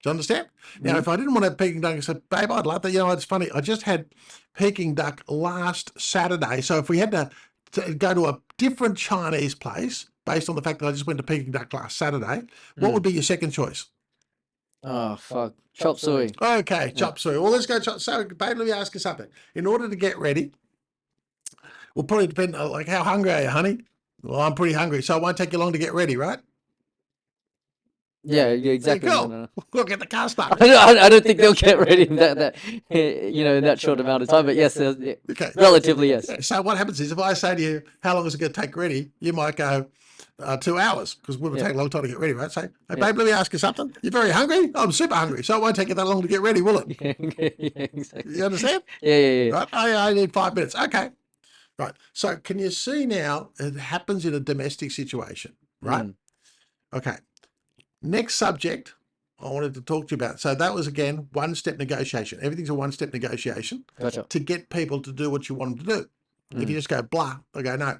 you understand? Now, if I didn't want to have Peking duck, I said, babe, I'd love that. It's funny. I just had Peking duck last Saturday. So if we had to go to a different Chinese place based on the fact that I just went to Peking duck last Saturday, what would be your second choice? Oh, fuck. Chop suey. Okay, chop suey. Well, let's go chop. So, babe, let me ask you something. In order to get ready, will probably depend, like, how hungry are you, honey? Well, I'm pretty hungry, so it won't take you long to get ready, right? Yeah, exactly. Cool. No. We'll get the car started. I don't think they'll get ready in that in that short amount of time. But yes, Okay. relatively yes. So what happens is if I say to you, how long is it going to take ready? You might go 2 hours because we will take a long time to get ready, right? Say, hey, babe, let me ask you something. You're very hungry? I'm super hungry. So it won't take you that long to get ready, will it? Yeah, exactly. You understand? Yeah. Right? I need 5 minutes. Okay. Right. So can you see now it happens in a domestic situation, right? Okay. Next subject I wanted to talk to you about. So that was, again, one-step negotiation. Everything's a one-step negotiation Gotcha. to get people to do what you want them to do. If you just go blah, they go no.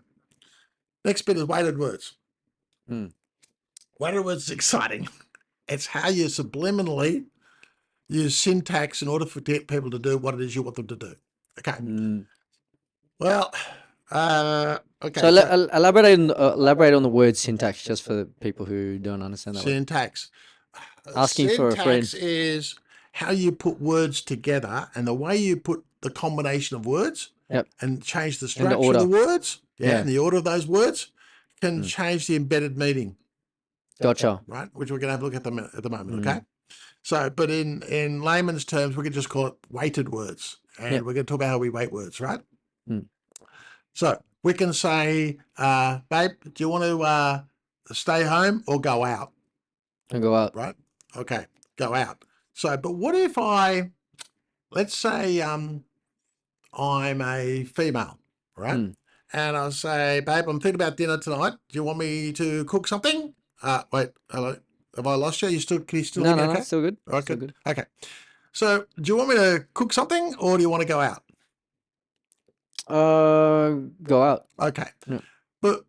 Next bit is weighted words. Weighted words is exciting. It's how you subliminally use syntax in order to get people to do what it is you want them to do. Okay. Well, okay. So elaborate on the word syntax just for the people who don't understand that word. Syntax. Asking for a friend. Syntax is how you put words together and the way you put the combination of words and change the structure of the words. And the order of those words can change the embedded meaning. Gotcha. Right, which we're going to have a look at the moment, okay? So, but in layman's terms, we can just call it weighted words. And we're going to talk about how we weight words, right? So we can say, babe, do you want to stay home or go out? And go out. Right? Okay, go out. So, but what if let's say I'm a female, right? And I'll say, babe, I'm thinking about dinner tonight. Do you want me to cook something? Wait, hello. Have I lost you? Can you still hear me okay? No, still good. Okay. Still good. Okay. So do you want me to cook something or do you want to go out? Go out. Okay. But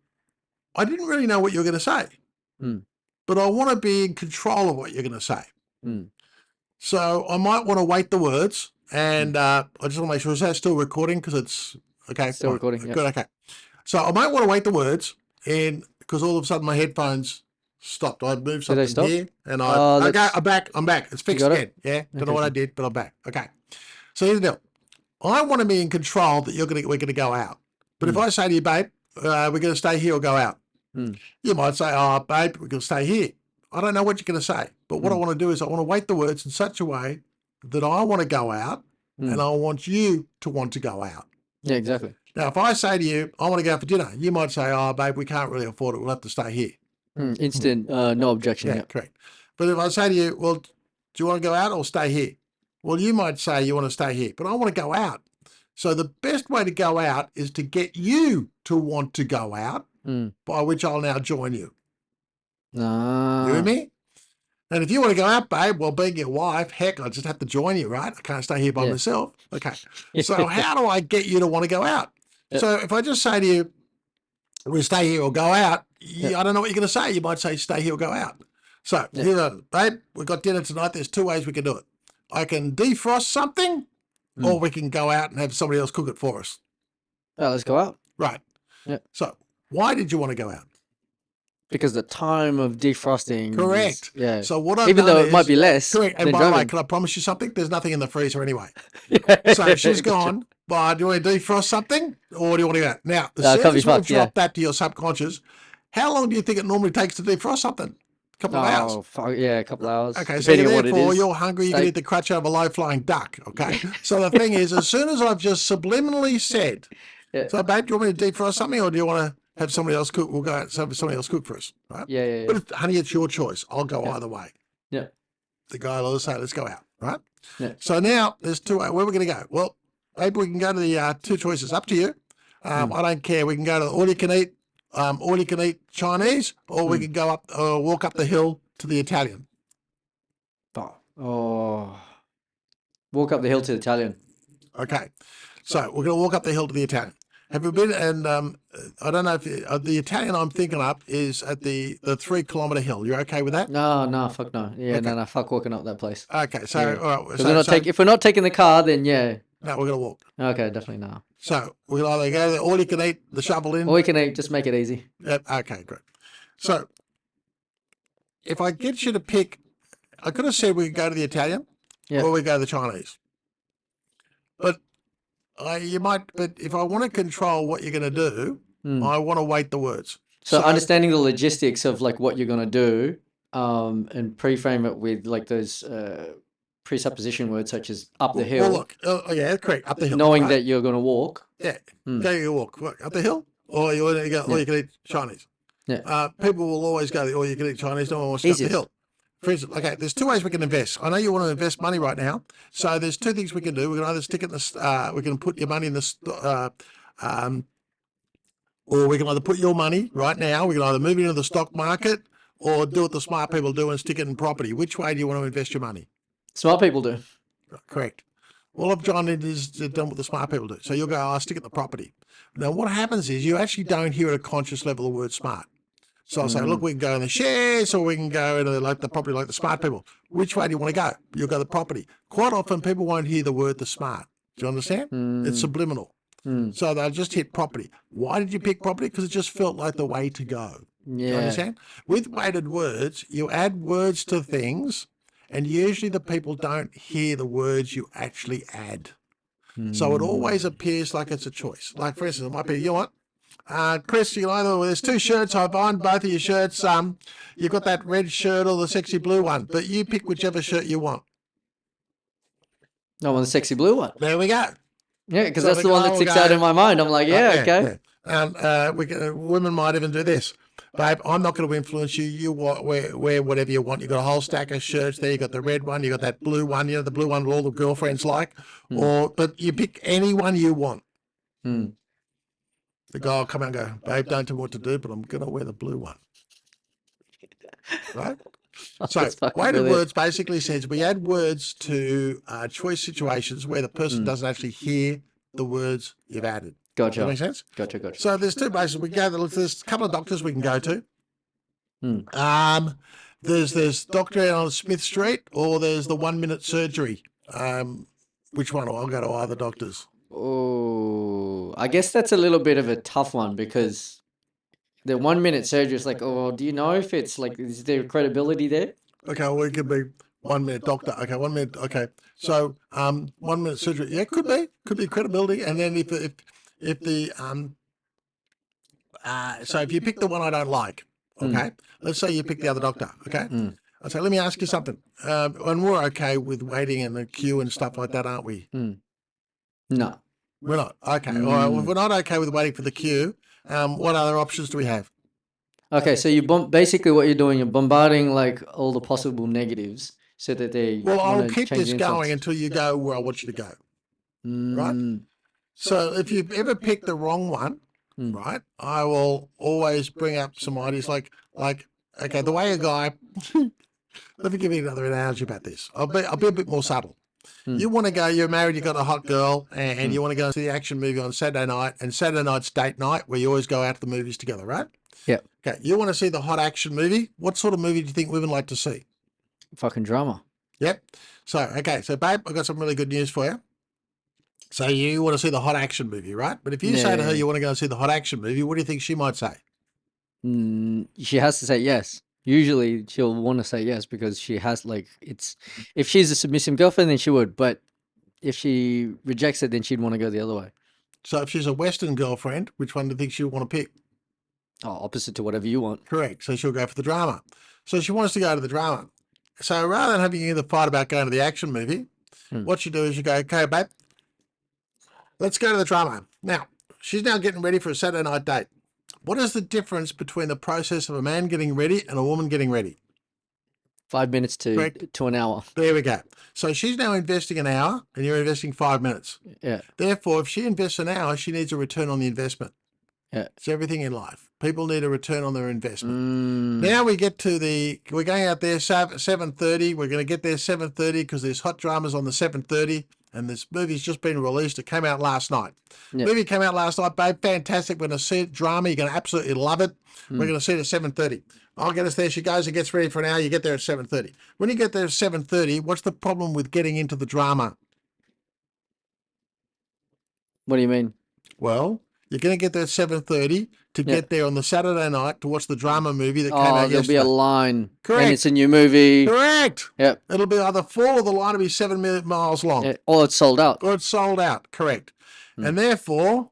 I didn't really know what you were going to say. but I want to be in control of what you're going to say. Mm. So I might want to weight the words, and I just want to make sure, is that still recording? Because it's okay. Still fine. recording, yeah. Good. Okay. So I might want to weight the words, and because all of a sudden my headphones stopped. I moved Did they something stop? here, and let's- okay, I'm back. I'm back. It's fixed got it? again. Yeah. Don't Okay, know what I cool. did, but I'm back. Okay. So here's the deal. I want to be in control that we're gonna go out. But if I say to you, babe, we're gonna stay here or go out, you might say, oh, babe, we're gonna stay here. I don't know what you're gonna say, but what I want to do is I want to weight the words in such a way that I want to go out, and I want you to want to go out. Yeah, exactly. Now, if I say to you, I want to go out for dinner, you might say, oh, babe, we can't really afford it. We'll have to stay here. Instant, no objection. Yeah, Yeah. correct. But if I say to you, well, do you want to go out or stay here? Well, you might say you want to stay here, but I want to go out. So the best way to go out is to get you to want to go out, by which I'll now join you. You with me? And if you want to go out, babe, well, being your wife, heck, I just have to join you, right? I can't stay here by myself. Okay. So how do I get you to want to go out? So if I just say to you, we stay here or go out, I don't know what you're going to say. You might say stay here or go out. So here, babe, we've got dinner tonight. There's two ways we can do it. I can defrost something, or we can go out and have somebody else cook it for us. Oh, let's go out. Right. Yeah. So why did you want to go out? Because the time of defrosting. Correct. Yeah. So what I've Even done though it is- might be less. Correct. And than by the way, driving. can I promise you something? There's nothing in the freezer anyway. So she's gone. But do you want to defrost something, or do you want to go out? Now, as soon can't be as we fucked, drop that to your subconscious, how long do you think it normally takes to defrost something? A couple of hours. Oh, fuck, yeah, a couple hours. Okay, so Depending on what it therefore is. you're hungry, you can Steak. eat the crutch out of a low-flying duck, okay? So the thing is, as soon as I've just subliminally said, so babe, do you want me to defrost something, or do you want to have somebody else cook? We'll go out and have somebody else cook for us, right? Yeah. But honey, it's your choice. I'll go either way. Yeah. The guy will say, let's go out, right? Yeah. So now there's two ways. Where are we going to go? Well, maybe we can go to the two choices. Up to you. I don't care. We can go to the all-you-can-eat Chinese, or we can go up, walk up the hill to the Italian. Oh. Walk up the hill to the Italian. Okay. So we're going to walk up the hill to the Italian. Have you been? And I don't know if the Italian I'm thinking up is at the 3 kilometer hill. You're okay with that? No, fuck no. Yeah, no, fuck walking up that place. Okay. So, Yeah. all right. 'Cause if we're not taking the car, then yeah. No, we're going to walk. Okay, definitely no. So we'll either go there, all you can eat, the shovel in. Or we can eat, just make it easy. Yep. Okay, good. So if I get you to pick, I could have said we could go to the Italian, or we go to the Chinese. But but if I want to control what you're going to do, I want to weight the words. So understanding the logistics of like what you're gonna do, and pre-frame it with like those presupposition words such as up the hill. Well, look, yeah, correct. Up the hill. Knowing right. that you're gonna walk. Yeah. Go you walk. What, up the hill? Or you want to go all you can eat Chinese? Yeah. People will always go all you can eat Chinese. No one wants to go up the hill. For instance, okay, there's two ways we can invest. I know you want to invest money right now. So there's two things we can do. We can either stick it in the, we can put your money in the, or we can either put your money right now. We can either move it into the stock market or do what the smart people do and stick it in property. Which way do you want to invest your money? Smart people do. Correct. All I've done is done what the smart people do. So you'll go, I'll stick it in the property. Now what happens is you actually don't hear at a conscious level the word smart. So I'll say, look, we can go in the shares, or we can go into like the property, like the smart people. Which way do you want to go? You'll go the property. Quite often people won't hear the word the smart. Do you understand? It's subliminal. So they'll just hit property. Why did you pick property? Because it just felt like the way to go. Yeah. You understand? With weighted words, you add words to things, and usually the people don't hear the words you actually add. So it always appears like it's a choice. Like, for instance, it might be, you know what? Chris, you know, there's two shirts. I find both of your shirts. You've got that red shirt or the sexy blue one, but you pick whichever shirt you want. I want the sexy blue one. There we go. Yeah, because So that's we the one go, that sticks out in my mind. I'm like, yeah, okay. Yeah. Women might even do this. Babe, I'm not going to influence you. You wear whatever you want. You've got a whole stack of shirts there. You've got the red one. You've got that blue one. You know, the blue one all the girlfriends like. But you pick any one you want. The guy will come out and go, babe, don't tell me what to do, but I'm going to wear the blue one. Right? So weighted words basically says we add words to choice situations where the person doesn't actually hear the words you've added. Gotcha. Does that make sense? Gotcha. So there's two bases. We go. There's a couple of doctors we can go to. There's Doctor on Smith Street, or there's the 1 minute surgery. Which one? I'll go to either doctors. Oh, I guess that's a little bit of a tough one because the 1 minute surgery is like, oh, do you know if it's like, is there credibility there? Okay, well, it could be 1 minute doctor. Okay, 1 minute. Okay, so 1 minute surgery. Yeah, could be credibility. And then if the so if you pick the one I don't like, okay, let's say you pick the other doctor. Okay, I say, let me ask you something. And we're okay with waiting in the queue and stuff like that, aren't we? No. We're not. Okay, all right. Well, if we're not okay with waiting for the queue, what other options do we have? Okay, so you basically what you're doing, you're bombarding like all the possible negatives so that they Well, I'll want to keep change this the going influence. until you go where I want you to go. Right? Mm, So if you've ever picked the wrong one, right, I will always bring up some ideas like okay, the way a guy. Let me give you another analogy about this. I'll be a bit more subtle. You want to go, you're married, you've got a hot girl, and you want to go and see the action movie on Saturday night, and Saturday night's date night where you always go out to the movies together, right? yeah, Okay, you want to see the hot action movie. What sort of movie do you think women like to see? fucking drama. Yep. So, okay, so babe, I've got some really good news for you. So you want to see the hot action movie, right? But if you say to her Yeah. you want to go and see the hot action movie, what do you think she might say? She has to say yes. Usually she'll want to say yes because she has like it's if she's a submissive girlfriend then she would, but if she rejects it then she'd want to go the other way. So if she's a Western girlfriend, which one do you think she'll want to pick? Oh, opposite to whatever you want. Correct. So she'll go for the drama. So she wants to go to the drama. So rather than having you either fight about going to the action movie, what you do is you go, okay, babe, let's go to the drama. Now, she's now getting ready for a Saturday night date. What is the difference between the process of a man getting ready and a woman getting ready? 5 minutes to an hour. There we go. So she's now investing an hour and you're investing 5 minutes. Yeah. Therefore, if she invests an hour, she needs a return on the investment. Yeah. It's everything in life. People need a return on their investment. Mm. Now we get to we're going out there 7:30. We're going to get there 7:30 because there's hot dramas on the 7:30 and this movie's just been released. It came out last night. Yeah. Movie came out last night, babe. Fantastic. We're going to see it. Drama. You're going to absolutely love it. We're going to see it at 7:30. I'll get us there. She goes and gets ready for an hour. You get there at 7:30. When you get there at 7:30, what's the problem with getting into the drama? What do you mean? Well, you're going to get there at 7:30 to get there on the Saturday night to watch the drama movie that came out yesterday. There'll be a line. Correct. And it's a new movie. Correct. Yep. It'll be either full or the line will be 7 miles long. Yeah. Or it's sold out. Or it's sold out. Correct. And therefore,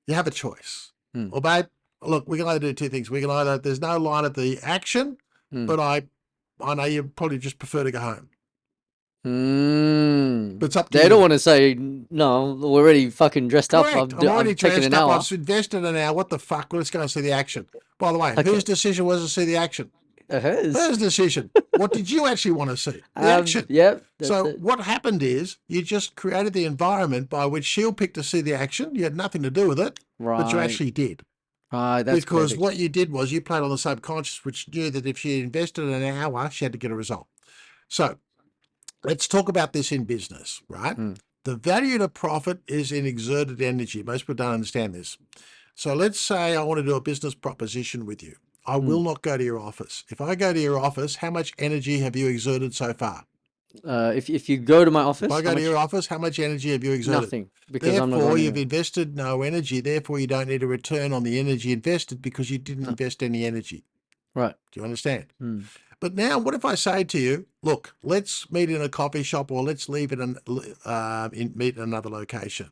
you have a choice. Well, babe, look, we can either do two things. We can either, there's no line at the action, but I know you probably just prefer to go home. But it's up to you. They don't want to say, no, we're already fucking dressed up. Correct. I'm already taking dressed an up. hour. I've invested an hour. What the fuck? Well, let's go and see the action. By the way, whose decision was to see the action? Hers. Hers decision. What did you actually want to see? The action. Yep. So what happened is you just created the environment by which she'll pick to see the action. You had nothing to do with it, but you actually did. Right, that's because perfect. what you did was you played on the subconscious, which knew that if she invested an hour, she had to get a result. So let's talk about this in business, right? The value to profit is in exerted energy. Most people don't understand this. So let's say I want to do a business proposition with you. I will not go to your office. If I go to your office, how much energy have you exerted so far? If you go to my office, if I go to your office, how much energy have you exerted? Nothing, because therefore, I'm not going you've invested no energy. Therefore, you don't need a return on the energy invested because you didn't invest any energy. Right. Do you understand? But now, what if I say to you, look, let's meet in a coffee shop or let's leave it meet in another location.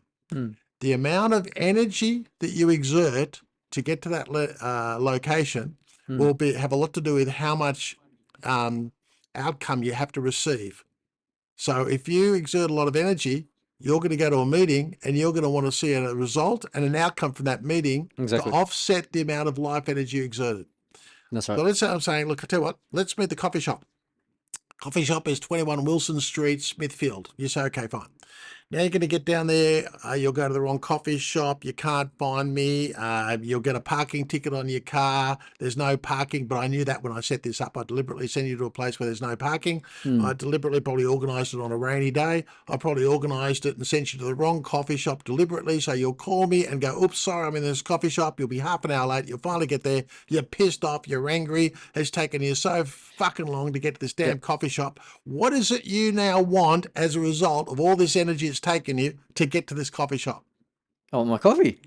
The amount of energy that you exert to get to that location will have a lot to do with how much outcome you have to receive. So if you exert a lot of energy, you're going to go to a meeting and you're going to want to see a result and an outcome from that meeting to offset the amount of life energy you exerted. That's right. So let's say I'm saying, look, I tell you what, let's meet the coffee shop. Coffee shop is 21 Wilson Street, Smithfield. You say, okay, fine. Now you're going to get down there, you'll go to the wrong coffee shop, you can't find me, you'll get a parking ticket on your car, there's no parking, but I knew that when I set this up. I deliberately send you to a place where there's no parking. I deliberately probably organised it on a rainy day. I probably organised it and sent you to the wrong coffee shop deliberately, so you'll call me and go, oops, sorry, I'm in this coffee shop, you'll be half an hour late, you'll finally get there, you're pissed off, you're angry, it's taken you so fucking long to get to this damn coffee shop. What is it you now want as a result of all this energy it's taken you to get to this coffee shop? Oh, my coffee.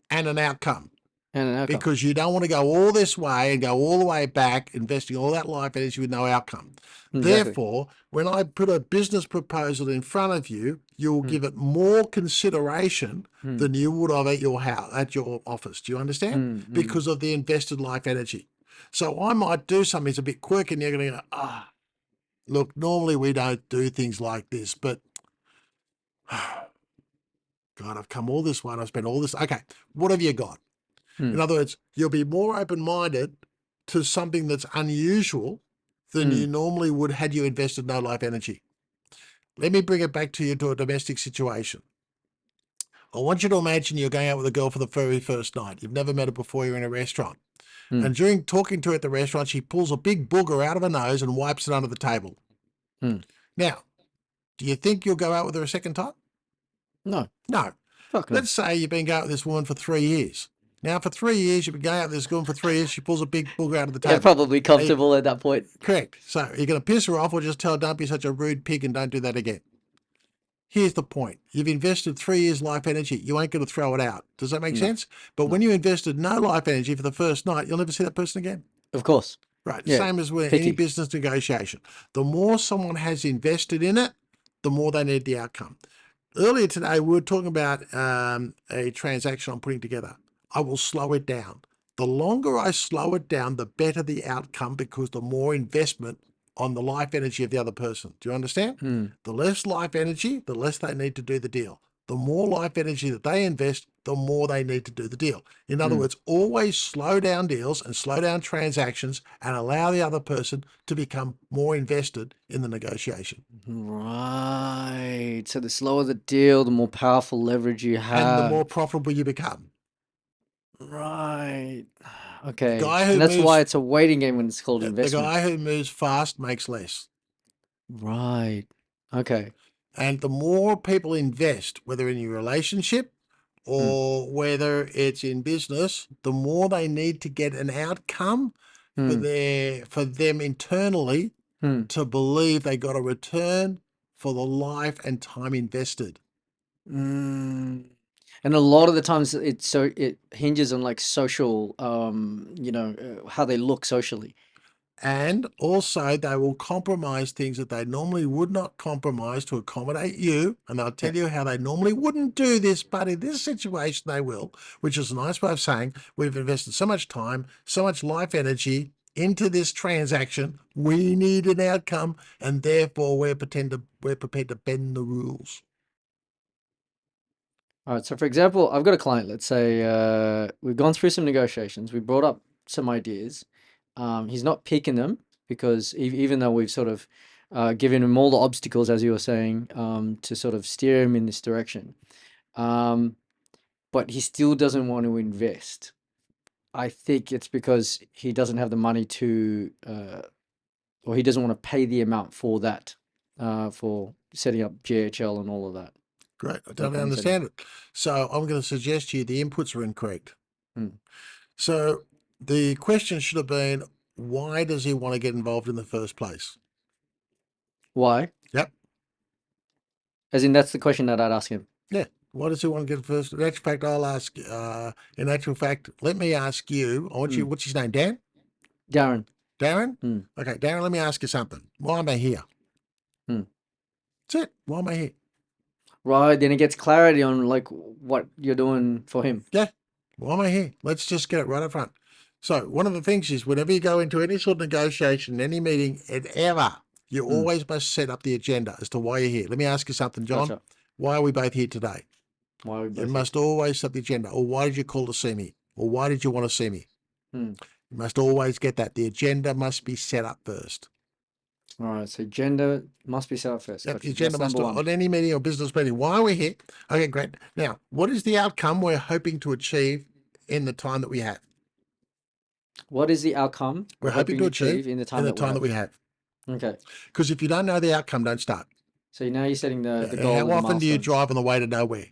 And an outcome. And an outcome. Because you don't want to go all this way and go all the way back, investing all that life energy with no outcome. Exactly. Therefore, when I put a business proposal in front of you, you'll give it more consideration than you would have at your house, at your office. Do you understand? Because of the invested life energy. So I might do something that's a bit quirky and you're going to go, look, normally we don't do things like this, but God, I've come all this way and I've spent all this. Okay, what have you got? In other words, you'll be more open-minded to something that's unusual than you normally would had you invested no life energy. Let me bring it back to you to a domestic situation. I want you to imagine you're going out with a girl for the very first night. You've never met her before, you're in a restaurant. And during talking to her at the restaurant, she pulls a big booger out of her nose and wipes it under the table. Now, do you think you'll go out with her a second time? No. No. Fuck no. Let's say you've been going out with this woman for 3 years. Now, for 3 years, you've been going out with this woman for 3 years. She pulls a big booger out of the table. Yeah, probably comfortable at that point. Correct. So you're going to piss her off or just tell her, don't be such a rude pig and don't do that again. Here's the point. You've invested 3 years life energy. You ain't going to throw it out. Does that make sense? But when you invested no life energy for the first night, you'll never see that person again. Of course. Right. Yeah, Same as with picky. any business negotiation. The more someone has invested in it, the more they need the outcome. Earlier today, we were talking about a transaction I'm putting together. I will slow it down. The longer I slow it down, the better the outcome, because the more investment on the life energy of the other person. Do you understand? The less life energy, the less they need to do the deal. The more life energy that they invest, the more they need to do the deal. In other words, always slow down deals and slow down transactions and allow the other person to become more invested in the negotiation. Right. So the slower the deal, the more powerful leverage you And have. the more profitable you become. Right. Okay. guy who And that's why moves- it's a waiting game when it's called The investment. guy who moves fast makes less. Right. Okay. And the more people invest, whether in your relationship or whether it's in business, the more they need to get an outcome for them internally to believe they got a return for the life and time invested. And a lot of the times it hinges on like social, how they look socially. And also they will compromise things that they normally would not compromise to accommodate you. And they'll tell you how they normally wouldn't do this, but in this situation they will, which is a nice way of saying we've invested so much time, so much life energy into this transaction. We need an outcome, and therefore we're prepared to bend the rules. All right. So for example, I've got a client, let's say we've gone through some negotiations, we brought up some ideas. He's not picking them because even though we've sort of given him all the obstacles, as you were saying, to sort of steer him in this direction. But he still doesn't want to invest. I think it's because he doesn't have the money to, or he doesn't want to pay the amount for that, for setting up GHL and all of that. Great. I don't understand it. So I'm going to suggest to you the inputs are incorrect. So the question should have been, why does he want to get involved in the first place? Why? Yep. As in, that's the question that I'd ask him. Yeah. Why does he want to get first? In actual fact, I'll ask, in actual fact, let me ask you, I want you, what's his name, Dan? Darren. Darren? Okay, Darren, let me ask you something. Why am I here? That's it. Why am I here? Right, then he gets clarity on like what you're doing for him. Yeah. Why am I here? Let's just get it right up front. So one of the things is whenever you go into any sort of negotiation, any meeting, and ever, you always must set up the agenda as to why you're here. Let me ask you something, John. Gotcha. Why are we both here today? Why are we You both must always set the agenda. Or why did you call to see me? Or why did you want to see me? You must always get that. The agenda must be set up first. All right. So gender must be set up first. Yep, Gotcha. your agenda That's must number one. on any meeting or business meeting. Why are we here? Okay, great. Now, what is the outcome we're hoping to achieve in the time that we have? What is the outcome We're hoping to achieve in the in time the that time that we have. Okay. Because if you don't know the outcome, don't start. So now you're setting the goal. How and the often do you milestones. drive on the way to nowhere?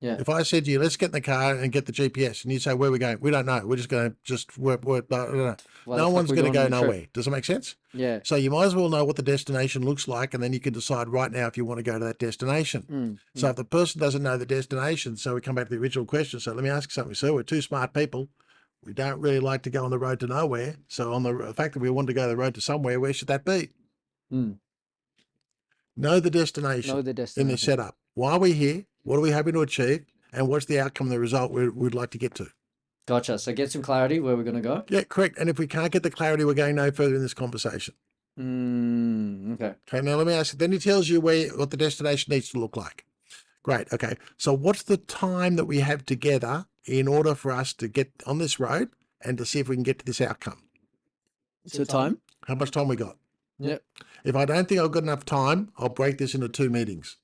Yeah. If I said to you, let's get in the car and get the GPS, and you say, where are we going? We don't know. We're just going to just work. Why No the fuck one's we going to going go on a trip? nowhere. Does that make sense? Yeah. So you might as well know what the destination looks like, and then you can decide right now if you want to go to that destination. So if the person doesn't know the destination, so we come back to the original question. So let me ask you something, sir. We're two smart people. We don't really like to go on the road to nowhere. So on the fact that we want to go the road to somewhere, where should that be? Know the destination. Know the in the destination. setup. Why are we here? What are we hoping to achieve? And what's the outcome, the result we'd like to get to? Gotcha. So get some clarity where we're going to go. Yeah, correct. And if we can't get the clarity, we're going no further in this conversation. Okay. Okay, now let me ask you. Then he tells you what the destination needs to look like. Great. Okay. So what's the time that we have together in order for us to get on this road and to see if we can get to this outcome? So time? How much time we got? Yep. If I don't think I've got enough time, I'll break this into 2 meetings.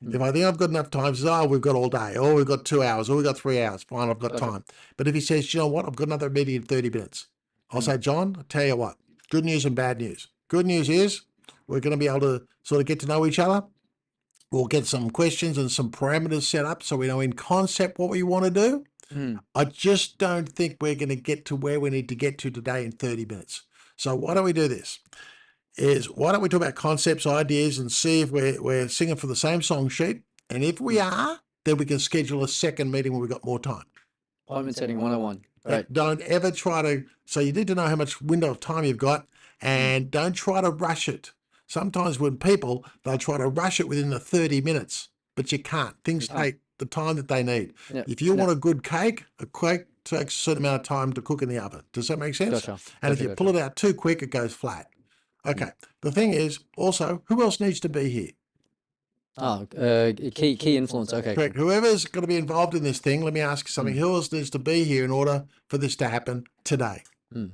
If I think I've got enough time, says, oh, we've got all day, or we've got 2 hours, or we've got 3 hours. Fine, I've got time. But if he says, you know what, I've got another meeting in 30 minutes, I'll say, John, I'll tell you what, good news and bad news. Good news is we're going to be able to sort of get to know each other. We'll get some questions and some parameters set up so we know in concept what we want to do. I just don't think we're going to get to where we need to get to today in 30 minutes. So why don't we do this? Why don't we talk about concepts, ideas, and see if we're singing for the same song sheet? And if we are, then we can schedule a second meeting when we've got more time. Appointment setting 101. Right. Don't ever try to, so you need to know how much window of time you've got, and don't try to rush it. Sometimes when people, they'll try to rush it within the 30 minutes, but you can't. Things take the time that they need. If you want a good cake, a cake takes a certain amount of time to cook in the oven. Does that make sense? Gotcha. And if you pull it out too quick, it goes flat. Okay. The thing is also, who else needs to be here? Key influence. Okay. Correct. Whoever's going to be involved in this thing, let me ask you something. Who else needs to be here in order for this to happen today? In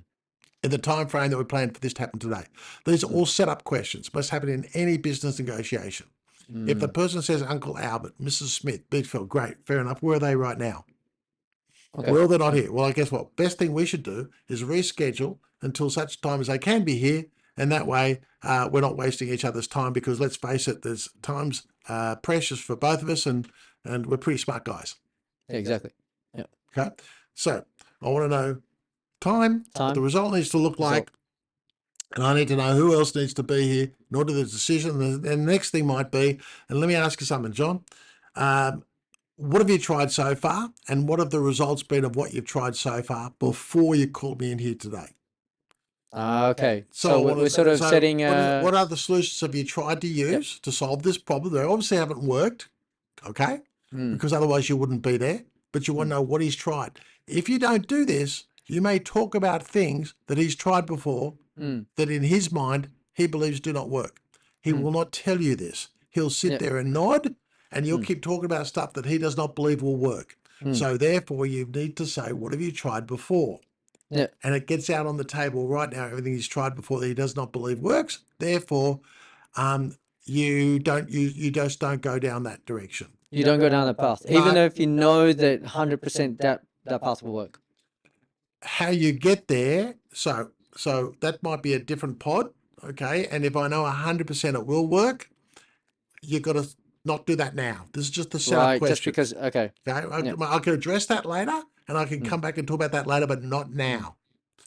the time frame that we planned for this to happen today. These are all set up questions. Must happen in any business negotiation. If the person says Uncle Albert, Mrs. Smith, Beachfield, great, fair enough. Where are they right now? Okay. Well, they're not here. Well, I guess what? Best thing we should do is reschedule until such time as they can be here. And that way, we're not wasting each other's time, because let's face it, there's times precious for both of us, and we're pretty smart guys. Yeah, exactly. Yeah. Okay. So I want to know time, what the result needs to look like, and I need to know who else needs to be here in order the decision. And the next thing might be, and let me ask you something, John. What have you tried so far, and what have the results been of what you've tried so far before you called me in here today? Okay. So we're sort of setting. What other solutions have you tried to use to solve this problem? They obviously haven't worked, okay? Because otherwise you wouldn't be there. But you want to know what he's tried. If you don't do this, you may talk about things that he's tried before that in his mind he believes do not work. He will not tell you this. He'll sit there and nod, and you'll keep talking about stuff that he does not believe will work. So therefore you need to say, what have you tried before? Yeah. And it gets out on the table right now, everything he's tried before that he does not believe works. Therefore, you just don't go down that direction. You don't go down that path, even though if you know that 100% that path will work. How you get there, so that might be a different pod, okay? And if I know 100% it will work, you've got to not do that now. This is just the setup question. Just because, okay. I can address that later, and I can come back and talk about that later, but not now.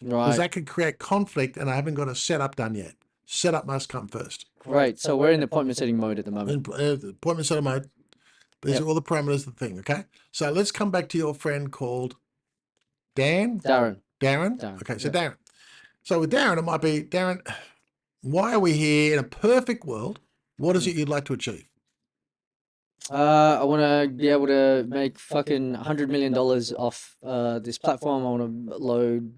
Right. Because that could create conflict, and I haven't got a setup done yet. Setup must come first. Right. So we're in appointment setting mode at the moment. Appointment setting mode. These are all the parameters of the thing, okay? So let's come back to your friend called Dan? Darren. Darren? Okay, so Darren. So with Darren, it might be, Darren, why are we here in a perfect world? What is it you'd like to achieve? I want to be able to make fucking $100 million off this platform. I want to load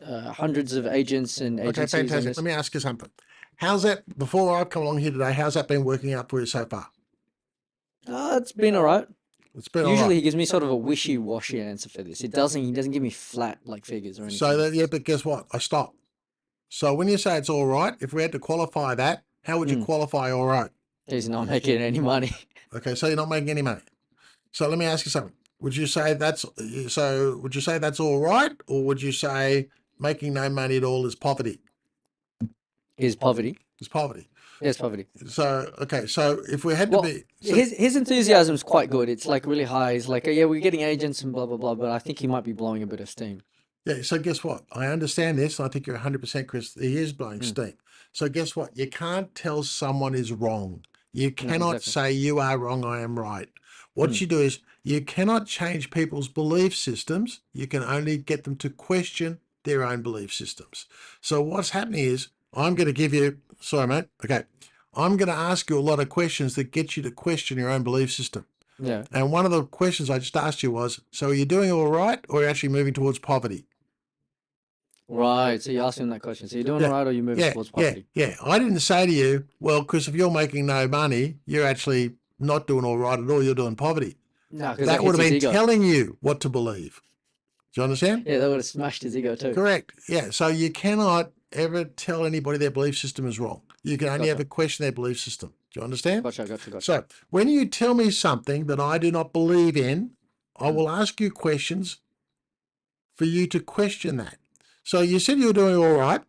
hundreds of agents and agencies. Okay, fantastic. Let me ask you something. How's that, before I've come along here today, how's that been working out for you so far? It's been all right. It's been Usually all right. he gives me sort of a wishy-washy answer for this. He doesn't give me flat like figures or anything. So yeah, but guess what? I stopped. So when you say it's all right, if we had to qualify that, how would you qualify all right? He's not making any money. Okay, so you're not making any money. So let me ask you something. Would you say that's all right, or would you say making no money at all is poverty? Is poverty. It's poverty. Yes, poverty. So okay, so if we had to Well, be so, his enthusiasm is quite good. It's like really high. He's like, oh, yeah, we're getting agents and blah blah blah. But I think he might be blowing a bit of steam. yeah, so guess what? I understand this, and I think you're 100%, Chris. He is blowing steam. So guess what? You can't tell someone is wrong. You cannot exactly. say you are wrong, I am right. What you do is you cannot change people's belief systems. You can only get them to question their own belief systems. So what's happening is I'm going to give you, sorry, mate. Okay. I'm going to ask you a lot of questions that get you to question your own belief system. Yeah. And one of the questions I just asked you was, so are you doing all right, or are you actually moving towards poverty? Right. So you're asking that question. So you're doing all right, or you're moving towards poverty? Yeah. I didn't say to you, well, Chris, if you're making no money, you're actually not doing all right at all. You're doing poverty. No, because That would have been telling you what to believe. Do you understand? Yeah, that would have smashed his ego too. Correct. Yeah. So you cannot ever tell anybody their belief system is wrong. You can only ever question their belief system. Do you understand? Gotcha. So when you tell me something that I do not believe in, I will ask you questions for you to question that. So you said you were doing all right.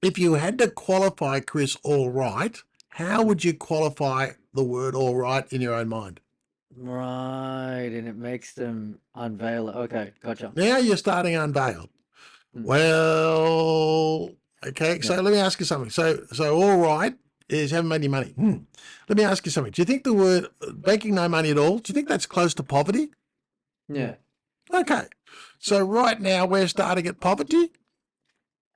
If you had to qualify, Chris, all right, how would you qualify the word all right in your own mind? Right, and it makes them unveil it. Okay, gotcha. Now you're starting unveiled. Well, okay, so let me ask you something. So all right is haven't made any money. Let me ask you something. Do you think the word making no money at all, do you think that's close to poverty? Yeah. Okay. So right now we're starting at poverty?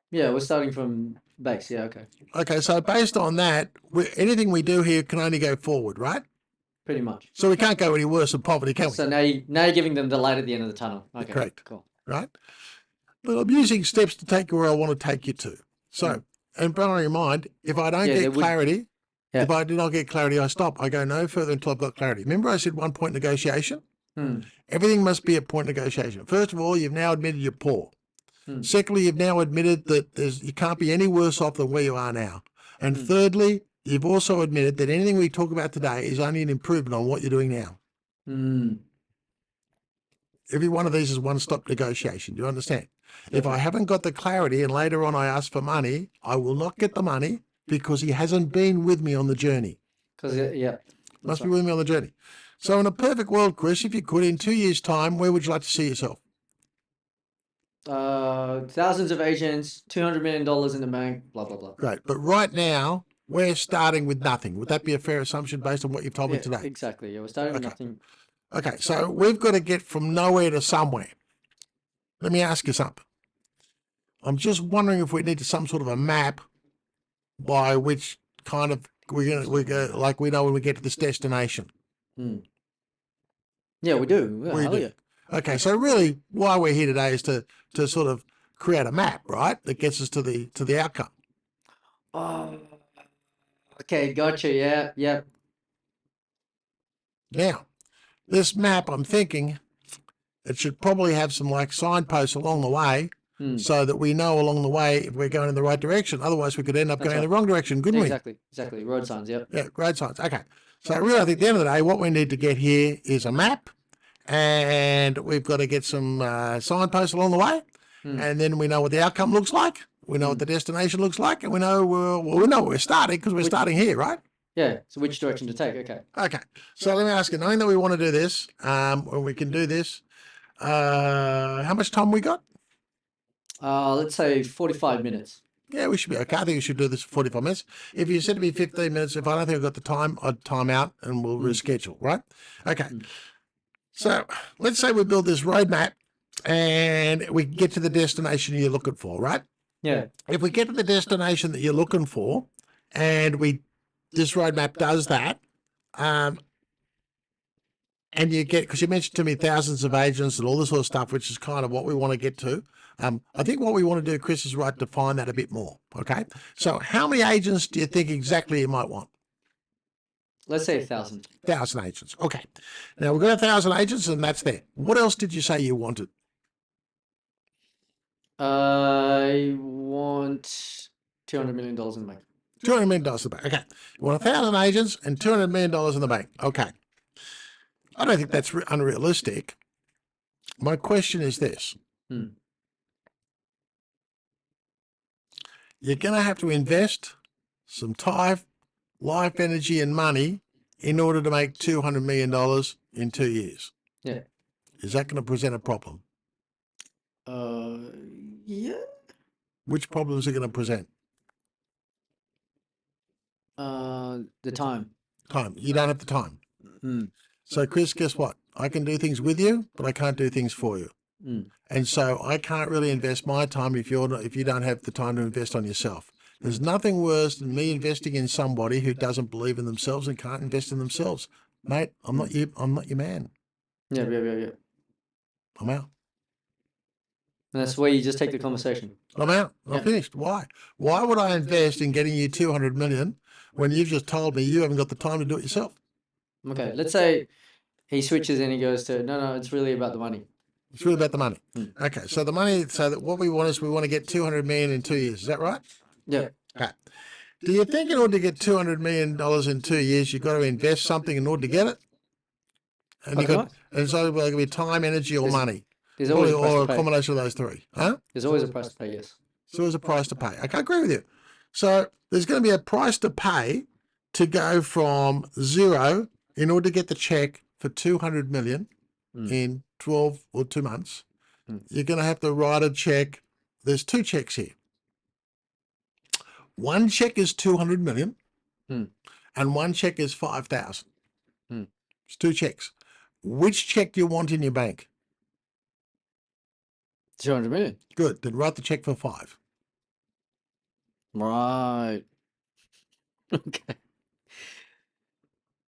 Yeah, we're starting from base. Yeah, okay. Okay, so based on that, anything we do here can only go forward, right? Pretty much. So we can't go any worse than poverty, can we? So now you're giving them the light at the end of the tunnel. Okay, correct. Cool. Right? But I'm using steps to take you where I want to take you to. So, and bear in mind, if I don't get clarity, if I do not get clarity, I stop. I go no further until I've got clarity. Remember I said 1 point negotiation? Everything must be a point negotiation. First of all, you've now admitted you're poor. Secondly, you've now admitted that you can't be any worse off than where you are now. And thirdly, you've also admitted that anything we talk about today is only an improvement on what you're doing now. Every one of these is one-stop negotiation. Do you understand? If I haven't got the clarity and later on I ask for money, I will not get the money because he hasn't been with me on the journey. Because, Must be with me on the journey. So in a perfect world, Chris, if you could, in 2 years' time, where would you like to see yourself? Thousands of agents, $200 million in the bank, blah, blah, blah. Great. But right now, we're starting with nothing. Would that be a fair assumption based on what you've told me today? Exactly. Yeah, we're starting with nothing. Okay, so we've got to get from nowhere to somewhere. Let me ask you something. I'm just wondering if we need some sort of a map by which kind of we go like we know when we get to this destination. Yeah, we do. Yeah, we do. Yeah. Okay, so really why we're here today is to sort of create a map, right? That gets us to the outcome. Oh, okay, gotcha. Yeah. Now, this map, I'm thinking it should probably have some like signposts along the way so that we know along the way if we're going in the right direction. Otherwise, we could end up going in the wrong direction, couldn't we? Exactly. Road signs, yep. Yeah, road signs. Okay. So really, I think at the end of the day, what we need to get here is a map and we've got to get some signposts along the way. And then we know what the outcome looks like. We know what the destination looks like. And we know, we know where we're starting because we're starting here, right? Yeah, so which direction to take, Okay, so let me ask you, knowing that we want to do this, when we can do this, how much time we got? Let's say 45 minutes. Yeah, we should be okay. I think we should do this for 45 minutes. If you said to me 15 minutes, if I don't think I've got the time, I'd time out and we'll reschedule, right? Okay, so let's say we build this roadmap and we get to the destination you're looking for, right? Yeah. If we get to the destination that you're looking for and this roadmap does that, and you get, because you mentioned to me thousands of agents and all this sort of stuff, which is kind of what we want to get to. I think what we want to do, Chris, is right, define that a bit more. Okay. So how many agents do you think exactly you might want? Let's say 1,000. 1,000 agents. Okay. Now we've got 1,000 agents and that's there. What else did you say you wanted? I want $200 million in the bank. $200 million in the bank. Okay. You want 1,000 agents and $200 million in the bank. Okay. I don't think that's unrealistic. My question is this. You're going to have to invest some time, life, energy, and money in order to make $200 million in 2 years. Yeah. Is that going to present a problem? Yeah. Which problems are going to present? The time. Time. You don't have the time. So, Chris, guess what? I can do things with you, but I can't do things for you. And so I can't really invest my time if you don't have the time to invest on yourself. There's nothing worse than me investing in somebody who doesn't believe in themselves and can't invest in themselves. Mate, I'm not your man. Yeah. I'm out. And that's where you just take the conversation. I'm out. I'm finished. Why? Why would I invest in getting you 200 million when you've just told me you haven't got the time to do it yourself? Okay, let's say he switches and he goes to, no, it's really about the money. It's really about the money. Okay, so the money, so that what we want is we want to get 200 million in 2 years. Is that right? Yeah. Okay. Do you think in order to get $200 million in 2 years, you've got to invest something in order to get it? And and so it can be time, energy, or money. There's always a price or to a pay. combination of those three. Huh? There's always a price to pay, yes. So there's a price to pay. Okay, I agree with you. So there's going to be a price to pay to go from zero in order to get the check for 200 million in 12 or 2 months. You're going to have to write a check. There's 2 checks here. One check is 200 million and one check is 5,000. It's 2 checks. Which check do you want in your bank? 200 million. Good. Then write the check for 5. Right. Okay.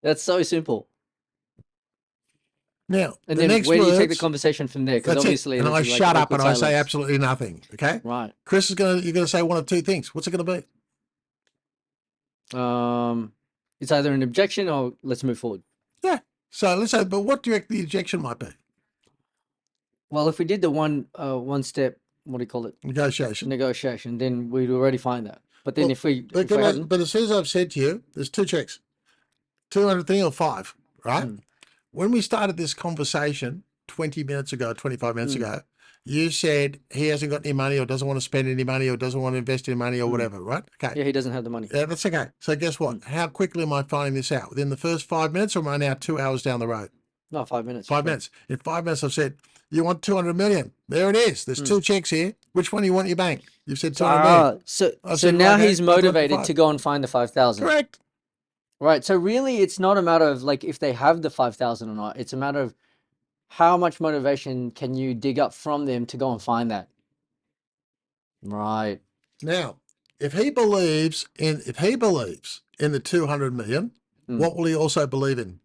That's so simple. Now, And the then next where do you take the words- conversation from there? Because That's obviously, it. And I this is like shut up awkward and I say silence. absolutely nothing. Okay. Right. Chris you're going to say one of 2 things. What's it going to be? It's either an objection or let's move forward. Yeah. So let's say, but what do you reckon the objection might be? Well, if we did the one step, what do you call it? Negotiation. Then we'd already find that. But then Well, if we But, hadn't, but as soon as I've said to you, there's 2 checks, 200 thing or 5, right? When we started this conversation 20 minutes ago, 25 minutes ago, you said he hasn't got any money or doesn't want to spend any money or doesn't want to invest any money or whatever, right? Okay. yeah, he doesn't have the money. Yeah, that's okay. So guess what? How quickly am I finding this out? Within the first 5 minutes, or am I now 2 hours down the road? No, 5 minutes. 5 minutes. In 5 minutes, I've said, you want 200 million. There it is. There's 2 checks here. Which one do you want in your bank? You've said 200 million. So said, now right, he's I've got motivated 5. to go and find the 5,000. Correct. Right. So really, it's not a matter of like if they have the 5,000 or not. It's a matter of how much motivation can you dig up from them to go and find that. Right. Now, if he believes in the 200 million, what will he also believe in?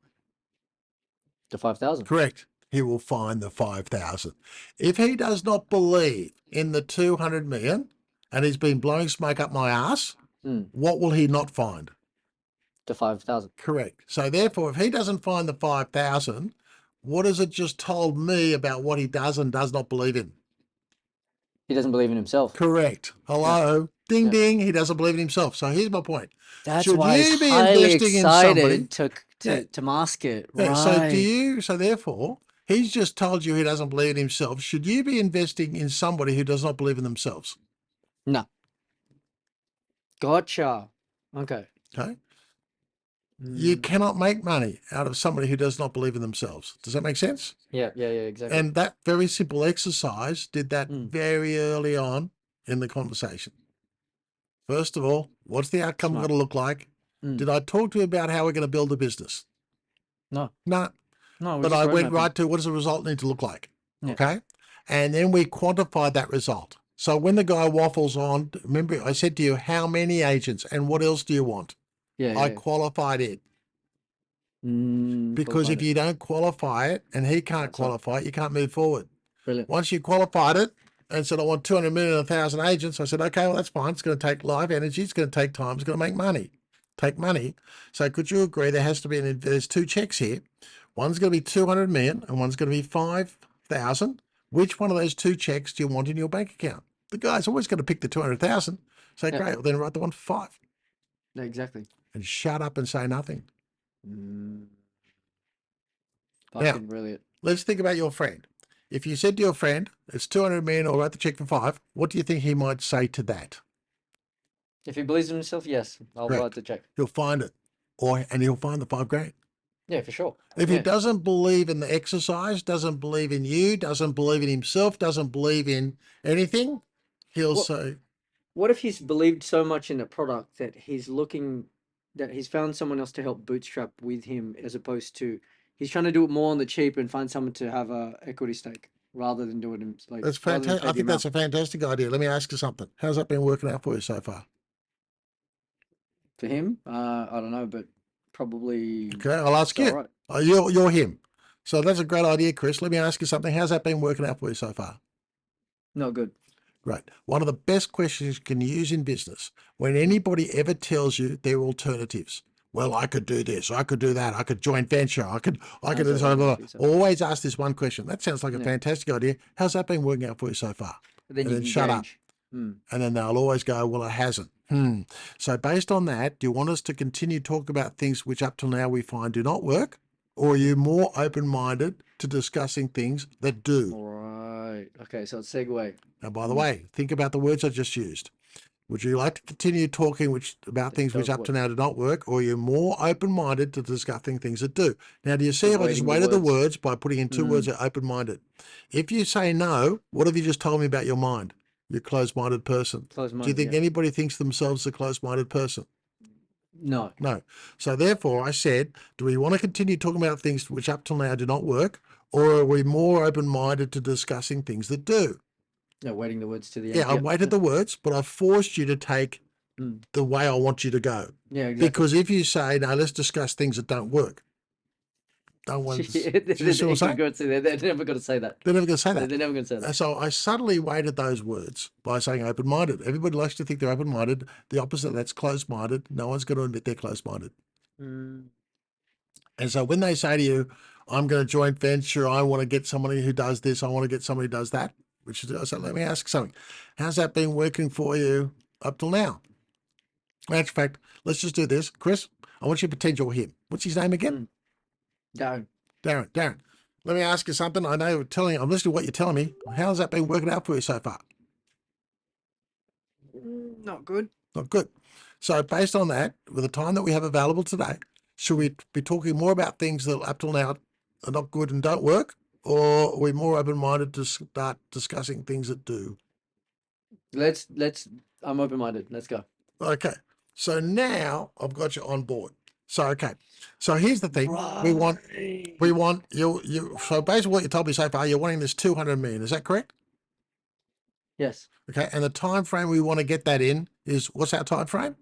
The 5,000. Correct. He will find the 5,000. If he does not believe in the 200 million and he's been blowing smoke up my ass, what will he not find? The 5,000. Correct. So therefore, if he doesn't find the 5,000, what has it just told me about what he does and does not believe in? He doesn't believe in himself. Correct. Hello. Ding, ding. He doesn't believe in himself. So here's my point. That's Should why you he's be highly investing in somebody- excited to mask it. Yeah, Right. so therefore, he's just told you he doesn't believe in himself. Should you be investing in somebody who does not believe in themselves? No. Gotcha. Okay. Okay. You cannot make money out of somebody who does not believe in themselves. Does that make sense? Yeah, exactly. And that very simple exercise did that very early on in the conversation. First of all, what's the outcome going to look like? Did I talk to you about how we're going to build a business? No. No. No, But I went right to what does the result need to look like? Yeah. Okay. And then we quantified that result. So when the guy waffles on, remember I said to you, how many agents and what else do you want? Yeah. I qualified it. Because if you don't qualify it and he can't qualify it, you can't move forward. Brilliant. Once you qualified it and said, I want 200 million and 1,000 agents, I said, okay, well, that's fine. It's going to take life energy. It's going to take time. It's going to make money. Take money. So could you agree there has to be, there's 2 checks here. One's going to be 200 million and one's going to be 5,000. Which one of those 2 checks do you want in your bank account? The guy's always going to pick the 200,000. Say, great, well, then write the one for 5. Exactly. and shut up and say nothing. Fucking brilliant. Let's think about your friend. If you said to your friend, it's 200 million or write the check for 5, what do you think he might say to that? If he believes in himself, yes, I'll Correct. write the check. He'll find it, and he'll find the $5,000. Yeah, for sure. If he Yeah. doesn't believe in the exercise, doesn't believe in you, doesn't believe in himself, doesn't believe in anything, he'll What- say, What if he's believed so much in the product that he's found someone else to help bootstrap with him, as opposed to he's trying to do it more on the cheap and find someone to have a equity stake rather than do it like that's rather than fantastic. pay I the think that's amount. a fantastic idea. Let me ask you something. How's that been working out for you so far? For him, I don't know, but probably Okay, I'll ask it's you. all right. You're him. So that's a great idea, Chris. Let me ask you something. How's that been working out for you so far? Not good. Great. One of the best questions you can use in business when anybody ever tells you there are alternatives. Well, I could do this, I could do that, I could joint venture, I could do this. Blah, blah, blah. Always ask this one question. That sounds like a fantastic idea. How's that been working out for you so far? Then And you then can shut up. gauge. And then they'll always go, well, it hasn't. So based on that, do you want us to continue talking about things which up till now we find do not work? Or are you more open-minded to discussing things that do? Right. Okay, so it's segue. Now, by the way, think about the words I just used. Would you like to continue talking about things which up to now do not work, or are you more open-minded to discussing things that do? Now, do you see if I just weighted the words by putting in 2 words, open-minded? If you say no, what have you just told me about your mind? You're a closed-minded person. Closed-minded, Do you think anybody thinks themselves a closed-minded person? No. No. So therefore, I said, do we want to continue talking about things which up till now do not work, or are we more open-minded to discussing things that do? No, weighting the words to the end. Yeah, I weighted the words, but I forced you to take the way I want you to go. Yeah, exactly. Because if you say, no, let's discuss things that don't work, don't want to. They're never going to say that. They're never going to say that. They're never going to say that. They're never going to say that. So I subtly weighted those words by saying open-minded. Everybody likes to think they're open-minded. The opposite of that's closed-minded. No one's going to admit they're closed-minded. And so when they say to you, I'm going to joint venture, I want to get somebody who does this, I want to get somebody who does that, which is, I said, let me ask something. How's that been working for you up till now? Matter of fact, let's just do this. Chris, I want you to pretend you're him. What's his name again? Darren. Darren. Let me ask you something. I'm listening to what you're telling me. How's that been working out for you so far? Not good. Not good. So based on that, with the time that we have available today, should we be talking more about things that up till now are not good and don't work? Or are we more open-minded to start discussing things that do? I'm open-minded. Let's go. Okay. So now I've got you on board. So, okay. So here's the thing. Right. We want you. So basically what you told me so far, you're wanting this 200 million. Is that correct? Yes. Okay. And the time frame we want to get that in is, what's our time frame?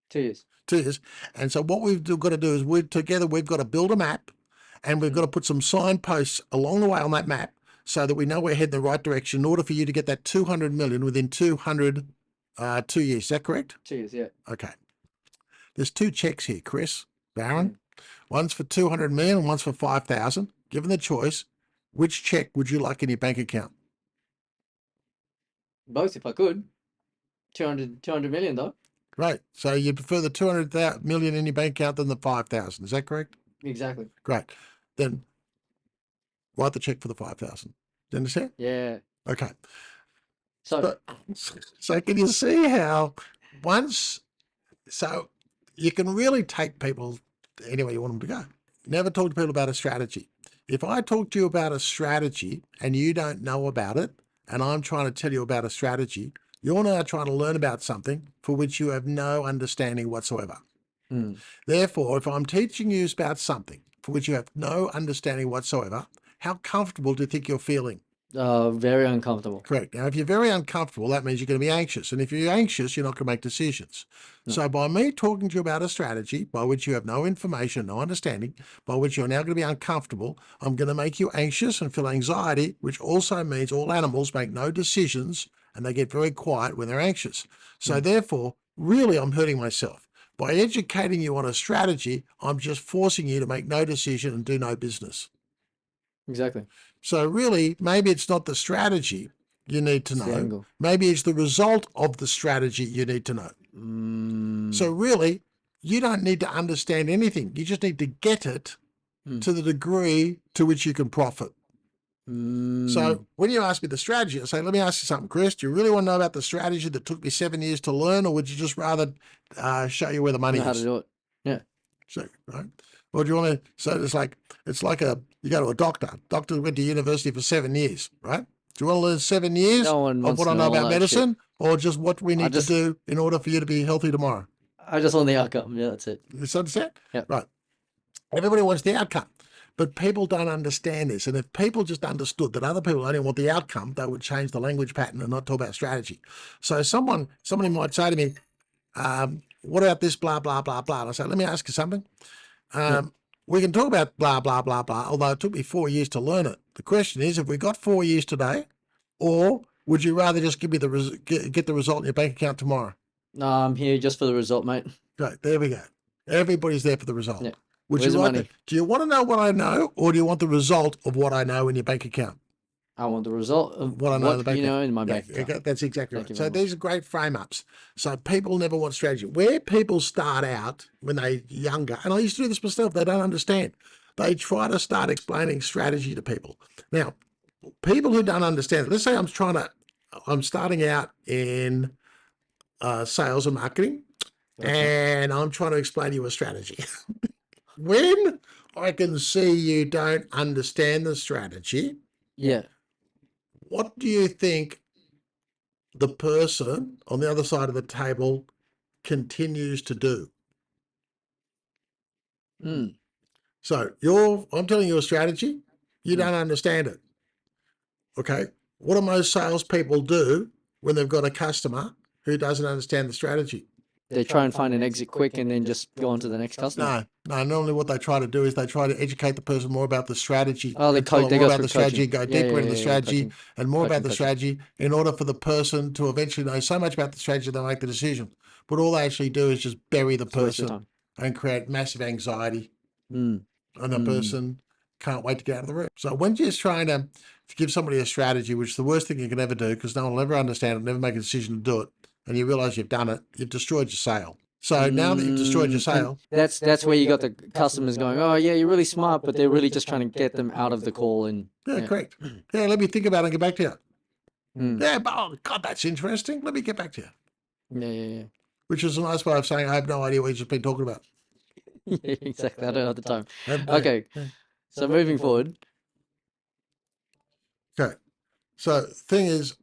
2 years. 2 years. And so what we've got to do is we've got to build a map, and we've got to put some signposts along the way on that map so that we know we're heading the right direction in order for you to get that 200 million within 2 years. Is that correct? 2 years, yeah. Okay. There's 2 checks here, Chris, Baron. One's for 200 million and one's for 5,000. Given the choice, which check would you like in your bank account? Both, if I could. 200 million, though. Great. So you prefer the 200 million in your bank account than the 5,000. Is that correct? Exactly. Great. Then write the check for the 5,000. Do you understand? Yeah. Okay. So can you see how so you can really take people anywhere you want them to go. Never talk to people about a strategy. If I talk to you about a strategy and you don't know about it, and I'm trying to tell you about a strategy, you're now trying to learn about something for which you have no understanding whatsoever. Therefore, if I'm teaching you about something for which you have no understanding whatsoever, how comfortable do you think you're feeling? Very uncomfortable. Correct. Now, if you're very uncomfortable, that means you're going to be anxious. And if you're anxious, you're not going to make decisions. No. So by me talking to you about a strategy by which you have no information, no understanding, by which you're now going to be uncomfortable, I'm going to make you anxious and feel anxiety, which also means all animals make no decisions and they get very quiet when they're anxious. So therefore, really, I'm hurting myself. By educating you on a strategy, I'm just forcing you to make no decision and do no business. Exactly. So really, maybe it's not the strategy you need to know. Maybe it's the result of the strategy you need to know. So really, you don't need to understand anything. You just need to get it to the degree to which you can profit. So when you ask me the strategy, I say, let me ask you something, Chris. Do you really want to know about the strategy that took me 7 years to learn, or would you just rather show you where the money know how to is? do it. Yeah. So, right? Or do you want to? So it's like you go to a doctor. Doctor went to university for 7 years, right? Do you want to learn 7 years No one of wants what to I know know all about that shit. medicine, or just what we need to do in order for you to be healthy tomorrow? I just want the outcome. Yeah, that's it. You understand? Yeah. Right. Everybody wants the outcome, but people don't understand this. And if people just understood that other people only want the outcome, they would change the language pattern and not talk about strategy. So somebody might say to me, what about this, blah, blah, blah, blah. And I say, let me ask you something. We can talk about blah, blah, blah, blah, although it took me 4 years to learn it. The question is, have we got 4 years today, or would you rather just give me get the result in your bank account tomorrow? No, I'm here just for the result, mate. Right, there we go. Everybody's there for the result. Yeah. Would Where's you the like money? do you want to know what I know, or do you want the result of what I know in your bank account? I want the result of What I know in the bank you know account. in my Yeah, bank account. that's exactly Thank right. you So very much. these are great frame ups. So people never want strategy. Where people start out when they're younger, and I used to do this myself, they don't understand. They try to start explaining strategy to people. Now, people who don't understand it, let's say I'm starting out in sales and marketing, and I'm trying to explain to you a strategy. When I can see you don't understand the strategy, Yeah. what do you think the person on the other side of the table continues to do? So I'm telling you a strategy, you don't understand it. Okay. What do most salespeople do when they've got a customer who doesn't understand the strategy? They try and find an exit quick and then just go on to the next customer. No. Normally, what they try to do is they try to educate the person more about the strategy. Oh, and tell them they more go about through the strategy, coaching. go Yeah, deeper into the strategy, coaching. and more about Coaching. the strategy in order for the person to eventually know so much about the strategy they'll make the decision. But all they actually do is just bury the It's a waste of person time. and create massive anxiety, and the person can't wait to get out of the room. So when you're just trying to give somebody a strategy, which is the worst thing you can ever do because no one will ever understand it, never make a decision to do it, and you realize you've done it, you've destroyed your sale. So now that you've destroyed your sale, and that's where you got the customers going, oh yeah, you're really smart, but they're really just trying to get them out of the call and yeah, correct. Yeah, let me think about it and get back to you. Mm. Yeah, but oh God, that's interesting. Let me get back to you. Yeah. Which is a nice way of saying I have no idea what you've just been talking about. Yeah, exactly. I don't have the time. No. Okay. So moving forward. Okay. So thing is,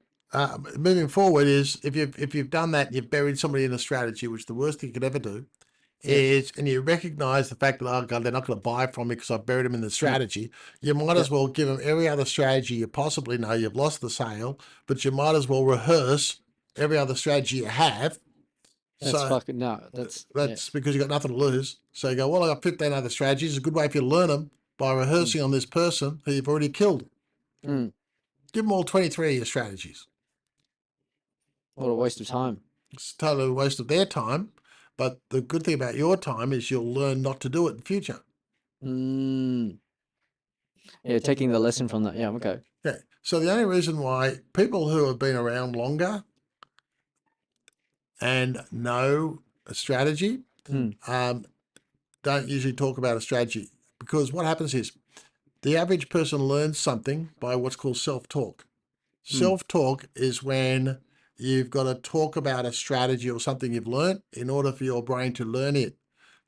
moving forward is if you've done that, and you've buried somebody in a strategy, which the worst thing you could ever do is, and you recognize the fact that, oh God, they're not going to buy from me because I've buried them in the strategy. You might as well give them every other strategy you possibly know. You've lost the sale, but you might as well rehearse every other strategy you have. That's So fucking no. That's because you got nothing to lose. So you go, well, I got 15 other strategies. It's a good way for you to learn them by rehearsing on this person who you've already killed. Mm. Give them all 23 of your strategies. What a waste of time. It's totally a waste of their time. But the good thing about your time is you'll learn not to do it in future. Yeah, taking the lesson from that. Yeah, okay. Yeah. So the only reason why people who have been around longer and know a strategy don't usually talk about a strategy, because what happens is the average person learns something by what's called self-talk. Self-talk is when you've got to talk about a strategy or something you've learned in order for your brain to learn it.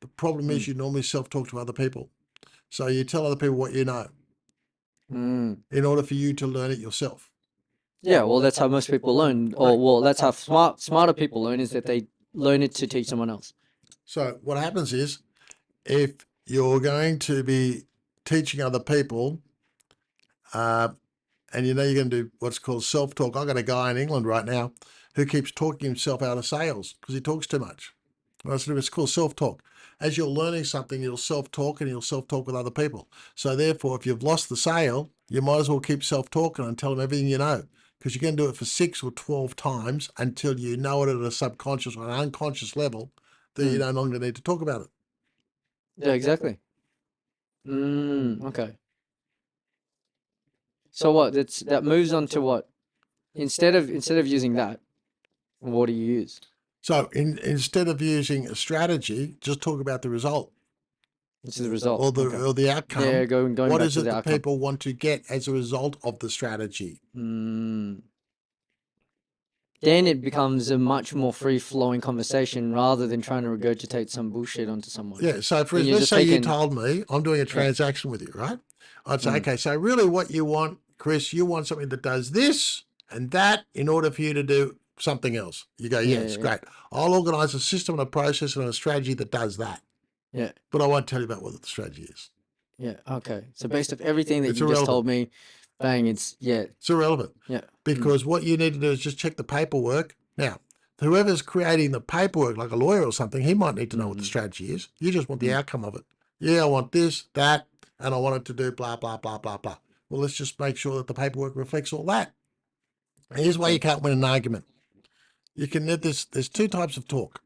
The problem is you normally self-talk to other people. So you tell other people what you know in order for you to learn it yourself. Yeah, well, that's how most people learn. Or, well, that's how smarter people learn, is that they learn it to teach someone else. So what happens is, if you're going to be teaching other people, and you know you're going to do what's called self-talk. I've got a guy in England right now who keeps talking himself out of sales because he talks too much. It's called self-talk. As you're learning something, you'll self-talk and you'll self-talk with other people. So therefore, if you've lost the sale, you might as well keep self-talking and tell them everything you know, because you can do it for 6 or 12 times until you know it at a subconscious or an unconscious level that you no longer need to talk about it. Yeah, exactly. Okay. So what? That moves on to what? Instead of using that, what do you use? So instead of using a strategy, just talk about the result This is the result. or the Okay. or the outcome. Yeah, going What back is to it the that outcome. people want to get as a result of the strategy? Then it becomes a much more free-flowing conversation rather than trying to regurgitate some bullshit onto someone. Yeah. So for Then you're let's just say you taking, told me I'm doing a yeah, transaction with you, right? I'd say, Mm. okay, so really what you want, Chris, you want something that does this and that in order for you to do something else. You go, yeah, yes, yeah, great. I'll organize a system and a process and a strategy that does that. yeah, But I won't tell you about what the strategy is. yeah. Okay. So based off everything that It's you just irrelevant. told me, bang, it's It's irrelevant. yeah. Because what you need to do is just check the paperwork. Now, whoever's creating the paperwork, like a lawyer or something, he might need to know what the strategy is. You just want the outcome of it. Yeah, I want this, that, and I want it to do blah, blah, blah, blah, blah. Well, let's just make sure that the paperwork reflects all that. Here's why you can't win an argument. You can there's two types of talk.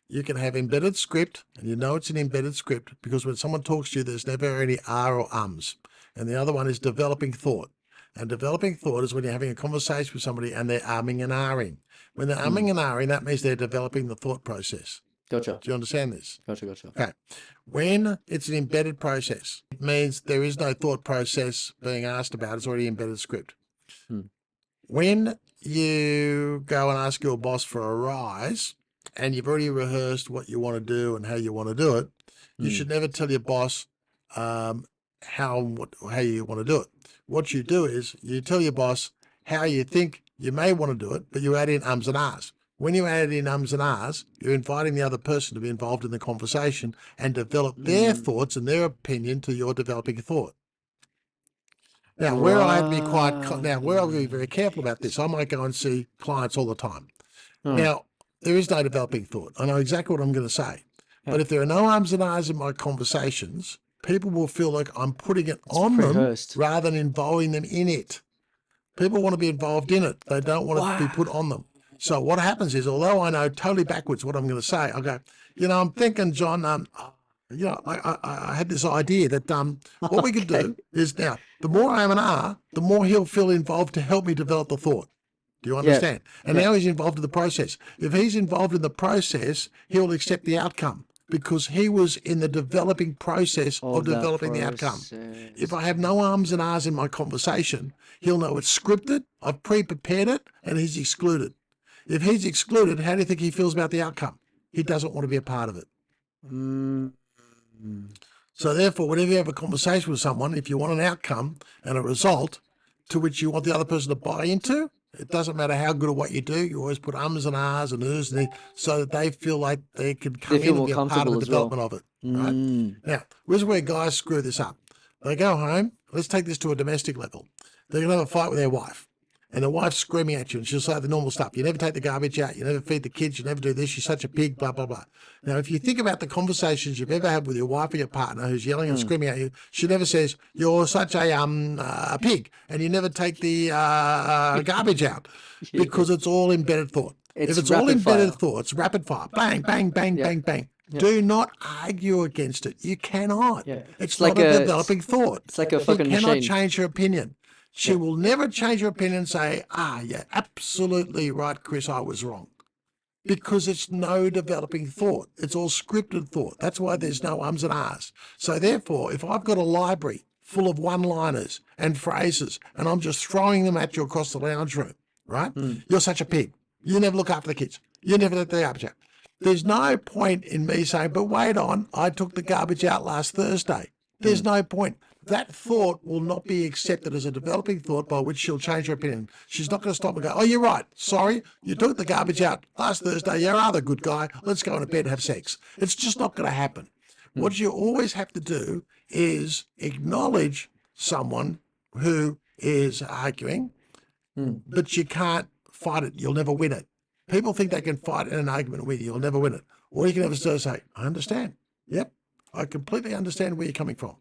You can have embedded script, and you know it's an embedded script because when someone talks to you, there's never any R or ums. And the other one is developing thought. And developing thought is when you're having a conversation with somebody and they're umming and ahhing. When they're umming and ahhing, that means they're developing the thought process. Gotcha. Do you understand this? Gotcha. Okay. When it's an embedded process, it means there is no thought process being asked about. It's already embedded script. When you go and ask your boss for a rise and you've already rehearsed what you want to do and how you want to do it, you should never tell your boss how you want to do it. What you do is you tell your boss how you think you may want to do it, but you add in ums and ahs. When you add in ums and ahs, you're inviting the other person to be involved in the conversation and develop their thoughts and their opinion to your developing thought. Now, where I have to be where I'll be very careful about this, I might go and see clients all the time. Now, there is no developing thought. I know exactly what I'm going to say. But if there are no ums and ahs in my conversations, people will feel like I'm putting it on them rehearsed. rather than involving them in it. People want to be involved in it. They don't want it to be put on them. So what happens is, although I know totally backwards what I'm going to say, I go, I'm thinking, John, I had this idea that what we could do is now, the more I am an R, the more he'll feel involved to help me develop the thought. Do you understand? And now he's involved in the process. If he's involved in the process, he'll accept the outcome because he was in the developing process of developing the outcome. If I have no ums and ahs in my conversation, he'll know it's scripted, I've pre-prepared it, and he's excluded. If he's excluded, how do you think he feels about the outcome? He doesn't want to be a part of it. So therefore, whenever you have a conversation with someone, if you want an outcome and a result to which you want the other person to buy into, it doesn't matter how good or what you do, you always put ums and ahs and oohs and so that they feel like they can come in and be a part of the development of it. Right? Now, here's where guys screw this up. They go home, let's take this to a domestic level. They're going to have a fight with their wife. And the wife's screaming at you, and she'll say the normal stuff. You never take the garbage out. You never feed the kids. You never do this. You're such a pig, blah, blah, blah. Now, if you think about the conversations you've ever had with your wife or your partner who's yelling and screaming at you, she never says, you're such a pig, and you never take the garbage out because it's all embedded thought. If it's all embedded thought, it's rapid fire. Bang, bang, bang, bang, bang. Do not argue against it. You cannot. It's not a developing thought. It's like a fucking machine. You cannot change her opinion. She will never change her opinion and say, you're absolutely right, Chris, I was wrong. Because it's no developing thought. It's all scripted thought. That's why there's no ums and ahs. So therefore, if I've got a library full of one-liners and phrases and I'm just throwing them at you across the lounge room, right? You're such a pig. You never look after the kids. You never let the garbage out. There's no point in me saying, but wait on, I took the garbage out last Thursday. There's no point. That thought will not be accepted as a developing thought by which she'll change her opinion. She's not going to stop and go, oh, you're right. Sorry, you took the garbage out last Thursday. You're a good guy. Let's go into bed and have sex. It's just not going to happen. What you always have to do is acknowledge someone who is arguing, but you can't fight it. You'll never win it. People think they can fight in an argument with you. You'll never win it. All you can ever do is say, I understand. Yep, I completely understand where you're coming from.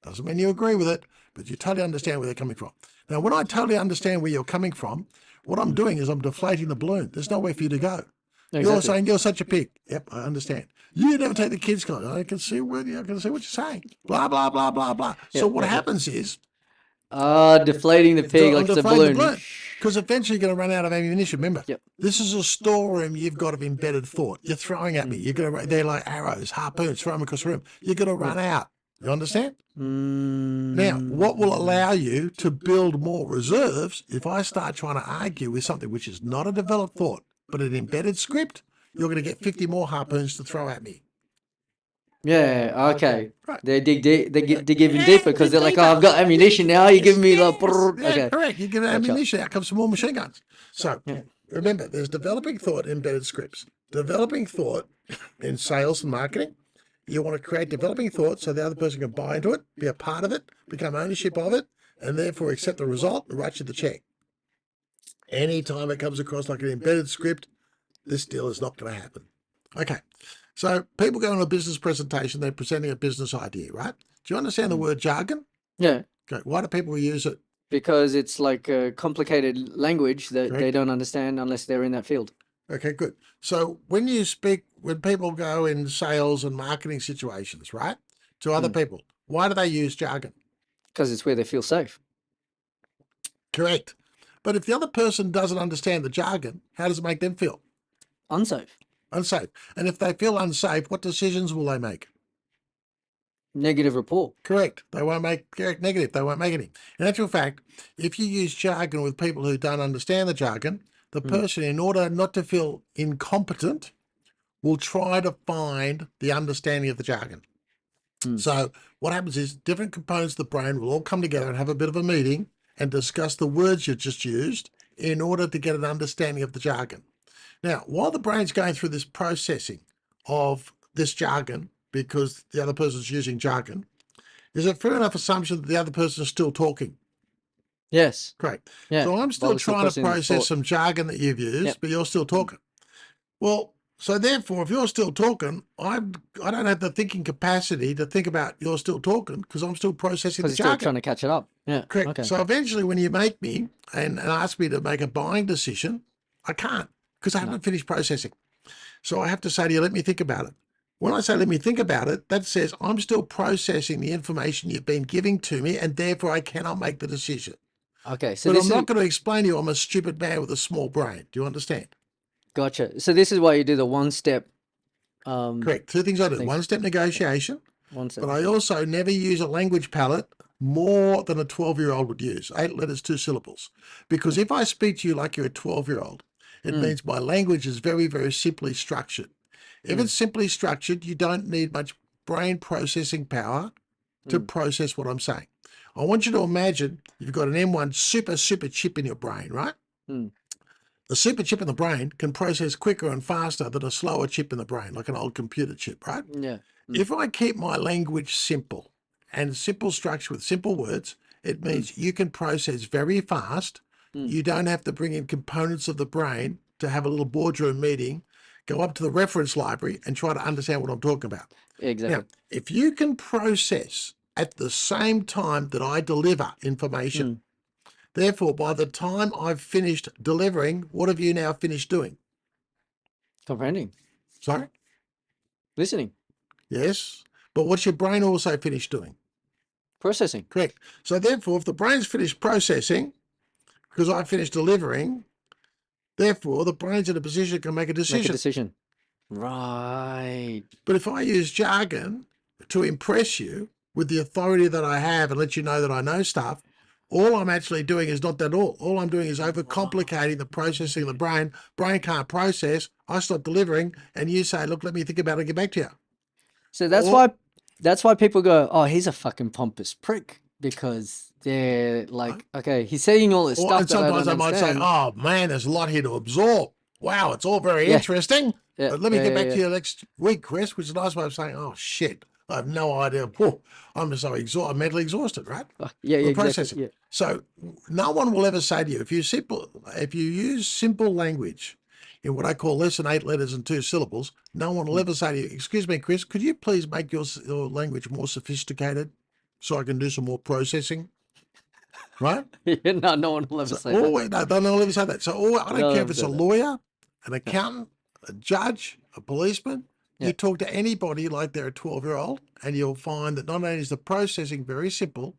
Doesn't mean you agree with it, but you totally understand where they're coming from. Now, when I totally understand where you're coming from, what I'm doing is I'm deflating the balloon. There's nowhere for you to go. Exactly. You're saying you're such a pig. Yep, I understand. You never take the kids' clothes. I can see what you're saying. Blah, blah, blah, blah, blah. So what happens is... deflating the pig like the balloon. Because eventually you're going to run out of ammunition. Remember, Yep. this is a storeroom you've got of embedded thought. You're throwing at me. You're going to, they're like arrows, harpoons, throw them across the room. You're going to run out. You understand? Now, what will allow you to build more reserves if I start trying to argue with something which is not a developed thought, but an embedded script? You're going to get 50 more harpoons to throw at me. Yeah, okay. Right. They dig deep. They dig even deeper because they're like, "Oh, I've got ammunition now. You're giving me like, brrr." Yeah, Okay, correct. You get Gotcha. ammunition, out comes some more machine guns. So remember, there's developing thought in embedded scripts. Developing thought in sales and marketing. You want to create developing thought so the other person can buy into it, be a part of it, become ownership of it, and therefore accept the result and write you the check. Anytime it comes across like an embedded script, this deal is not going to happen. Okay. So people go on a business presentation, they're presenting a business idea, right? Do you understand the word jargon? Yeah, Okay. Why do people use it? because it's like a complicated language that they Correct. don't understand unless they're in that field. Okay, good. So when you speak, when people go in sales and marketing situations, right, to other people, why do they use jargon? Because it's where they feel safe. Correct. But if the other person doesn't understand the jargon, how does it make them feel? Unsafe. Unsafe. And if they feel unsafe, what decisions will they make? Negative rapport. Correct. They won't make correct negative. They won't make any. In actual fact, if you use jargon with people who don't understand the jargon, the person, in order not to feel incompetent, will try to find the understanding of the jargon. So what happens is different components of the brain will all come together and have a bit of a meeting and discuss the words you just used in order to get an understanding of the jargon. Now, while the brain's going through this processing of this jargon, because the other person's using jargon, is it fair enough assumption that the other person is still talking? Yes. Correct. Yeah. So I'm still While it's still trying to processing the process thought. some jargon that you've used, Yep. but you're still talking. Well, so therefore, if you're still talking, I don't have the thinking capacity to think about you're still talking because I'm still processing the Because it's still jargon. trying to catch it up. Yeah. Correct. Okay. So eventually, when you make me and ask me to make a buying decision, I can't because I haven't finished processing. So I have to say to you, let me think about it. When I say let me think about it, that says I'm still processing the information you've been giving to me, and therefore I cannot make the decision. Okay. So But this I'm is not going to explain to you I'm a stupid man with a small brain. Do you understand? gotcha. So this is why you do the one step. Correct. Two things I do. One-step negotiation, One step. but I also never use a language palette more than a 12-year-old would use. 8 letters, 2 syllables. Because if I speak to you like you're a 12-year-old, it means my language is very, very simply structured. If it's simply structured, you don't need much brain processing power to process what I'm saying. I want you to imagine you've got an M1 super chip in your brain, right? The super chip in the brain can process quicker and faster than a slower chip in the brain, like an old computer chip, right? Yeah. If I keep my language simple and simple structure with simple words, it means you can process very fast. You don't have to bring in components of the brain to have a little boardroom meeting, go up to the reference library and try to understand what I'm talking about. Exactly. Now, if you can process at the same time that I deliver information, therefore, by the time I've finished delivering, what have you now finished doing? Comprehending. Sorry? Listening. Yes. But what's your brain also finished doing? Processing. Correct. So therefore, if the brain's finished processing, because I finished delivering, therefore the brain's in a position it can make a Make a decision. decision. Right. But if I use jargon to impress you with the authority that I have and let you know that I know stuff, all I'm actually doing is not that all. All I'm doing is overcomplicating the processing of the brain. Brain can't process. I stop delivering, and you say, "Look, let me think about it and get back to you." So that's why people go, "Oh, he's a fucking pompous prick," because they're like, "Okay, he's saying all this Or, stuff and that I sometimes don't I might say, understand." "Oh man, there's a lot here to absorb. Wow, it's all very Yeah. interesting. Yeah, But let me yeah, get yeah, back yeah. to you next week, Chris," which is a nice way of saying, "Oh shit, I have no idea. Whew, I'm so I'm mentally exhausted, right?" Yeah, We're exactly. processing. Yeah. So no one will ever say to you, if you use simple language in what I call less than 8 letters and 2 syllables, no one will ever say to you, "Excuse me, Chris, could you please make your language more sophisticated so I can do some more processing?" Right? Yeah, no one will ever say that. Always, no, they'll never say that. So I don't They'll care never if it's say a that. lawyer, an accountant, a judge, a policeman. Yeah. You talk to anybody like they're a 12-year-old, and you'll find that not only is the processing very simple,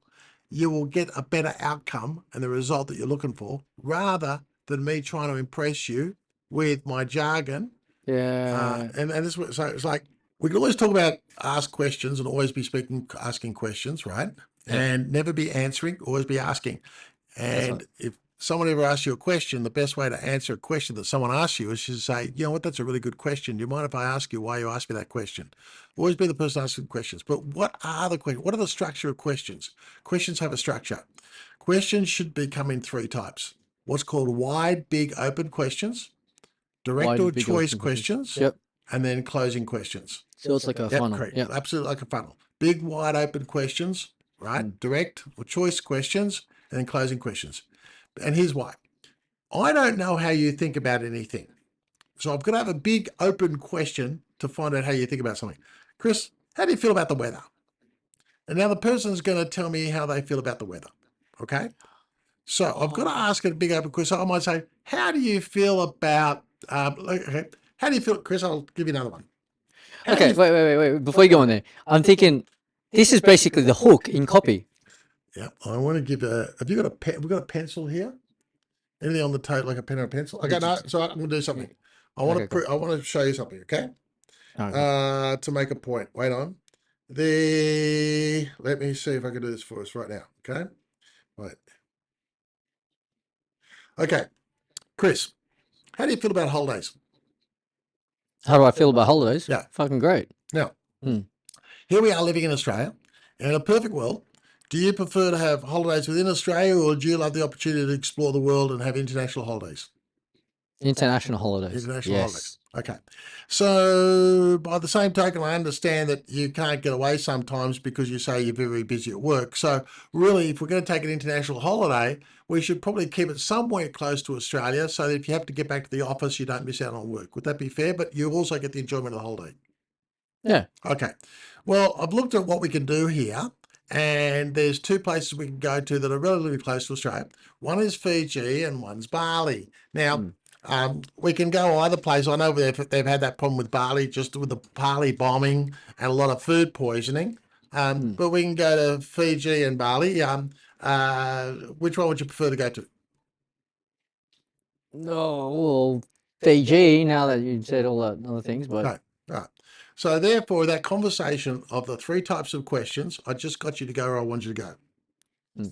you will get a better outcome and the result that you're looking for, rather than me trying to impress you with my jargon. Yeah. And this, so it's like we can always talk about ask questions and always be asking questions, right? Yeah. And never be answering, always be asking. And right. if someone ever asks you a question, the best way to answer a question that someone asks you is to say, you know what, that's a really good question. Do you mind if I ask you why you asked me that question? Always be the person asking questions. But what are the questions? What are the structure of questions? Questions have a structure. Questions should be come in three types. What's called wide, big, open questions, direct or Wide, big choice open questions, Yep. and then closing questions. So it's like a Yep, funnel. correct. Yep. Absolutely like a funnel. Big, wide open questions, right? Direct or choice questions, and then closing questions. And here's why. I don't know how you think about anything. So I've got to have a big open question to find out how you think about something. Chris, how do you feel about the weather? And now the person's going to tell me how they feel about the weather. Okay. So I've got to ask a big open question. I might say, how do you feel about, okay, how do you feel, Chris? I'll give you another one. How do Okay, you- wait. Before you go on there, I'm thinking this is basically the hook in copy. Yeah, I want to give have you got a pen? Have we got a pencil here? Anything on the table, like a pen or a pencil? Okay, no, so I'm going to do something. I want Okay, to, I want to show you something, okay? Okay. To make a point. Wait on. Let me see if I can do this for us right now, okay? Right. Okay, Chris, how do you feel about holidays? How do I feel about holidays? Yeah. Fucking great. Now, Hmm. here we are living in Australia. In a perfect world, do you prefer to have holidays within Australia, or do you love the opportunity to explore the world and have international holidays? International holidays. International holidays. Yes. Okay. So by the same token, I understand that you can't get away sometimes because you say you're very busy at work. So really, if we're going to take an international holiday, we should probably keep it somewhere close to Australia so that if you have to get back to the office, you don't miss out on work. Would that be fair? But you also get the enjoyment of the holiday. Yeah. Okay. Well, I've looked at what we can do here, and there's two places we can go to that are relatively close to Australia. One is Fiji and one's Bali. Now, we can go either place. I know they've had that problem with Bali, just with the Bali bombing and a lot of food poisoning. But we can go to Fiji and Bali. Which one would you prefer to go to? No, well, Fiji, now that you said all that other things, but Right. Right. So therefore, that conversation of the three types of questions, I just got you to go where I want you to go.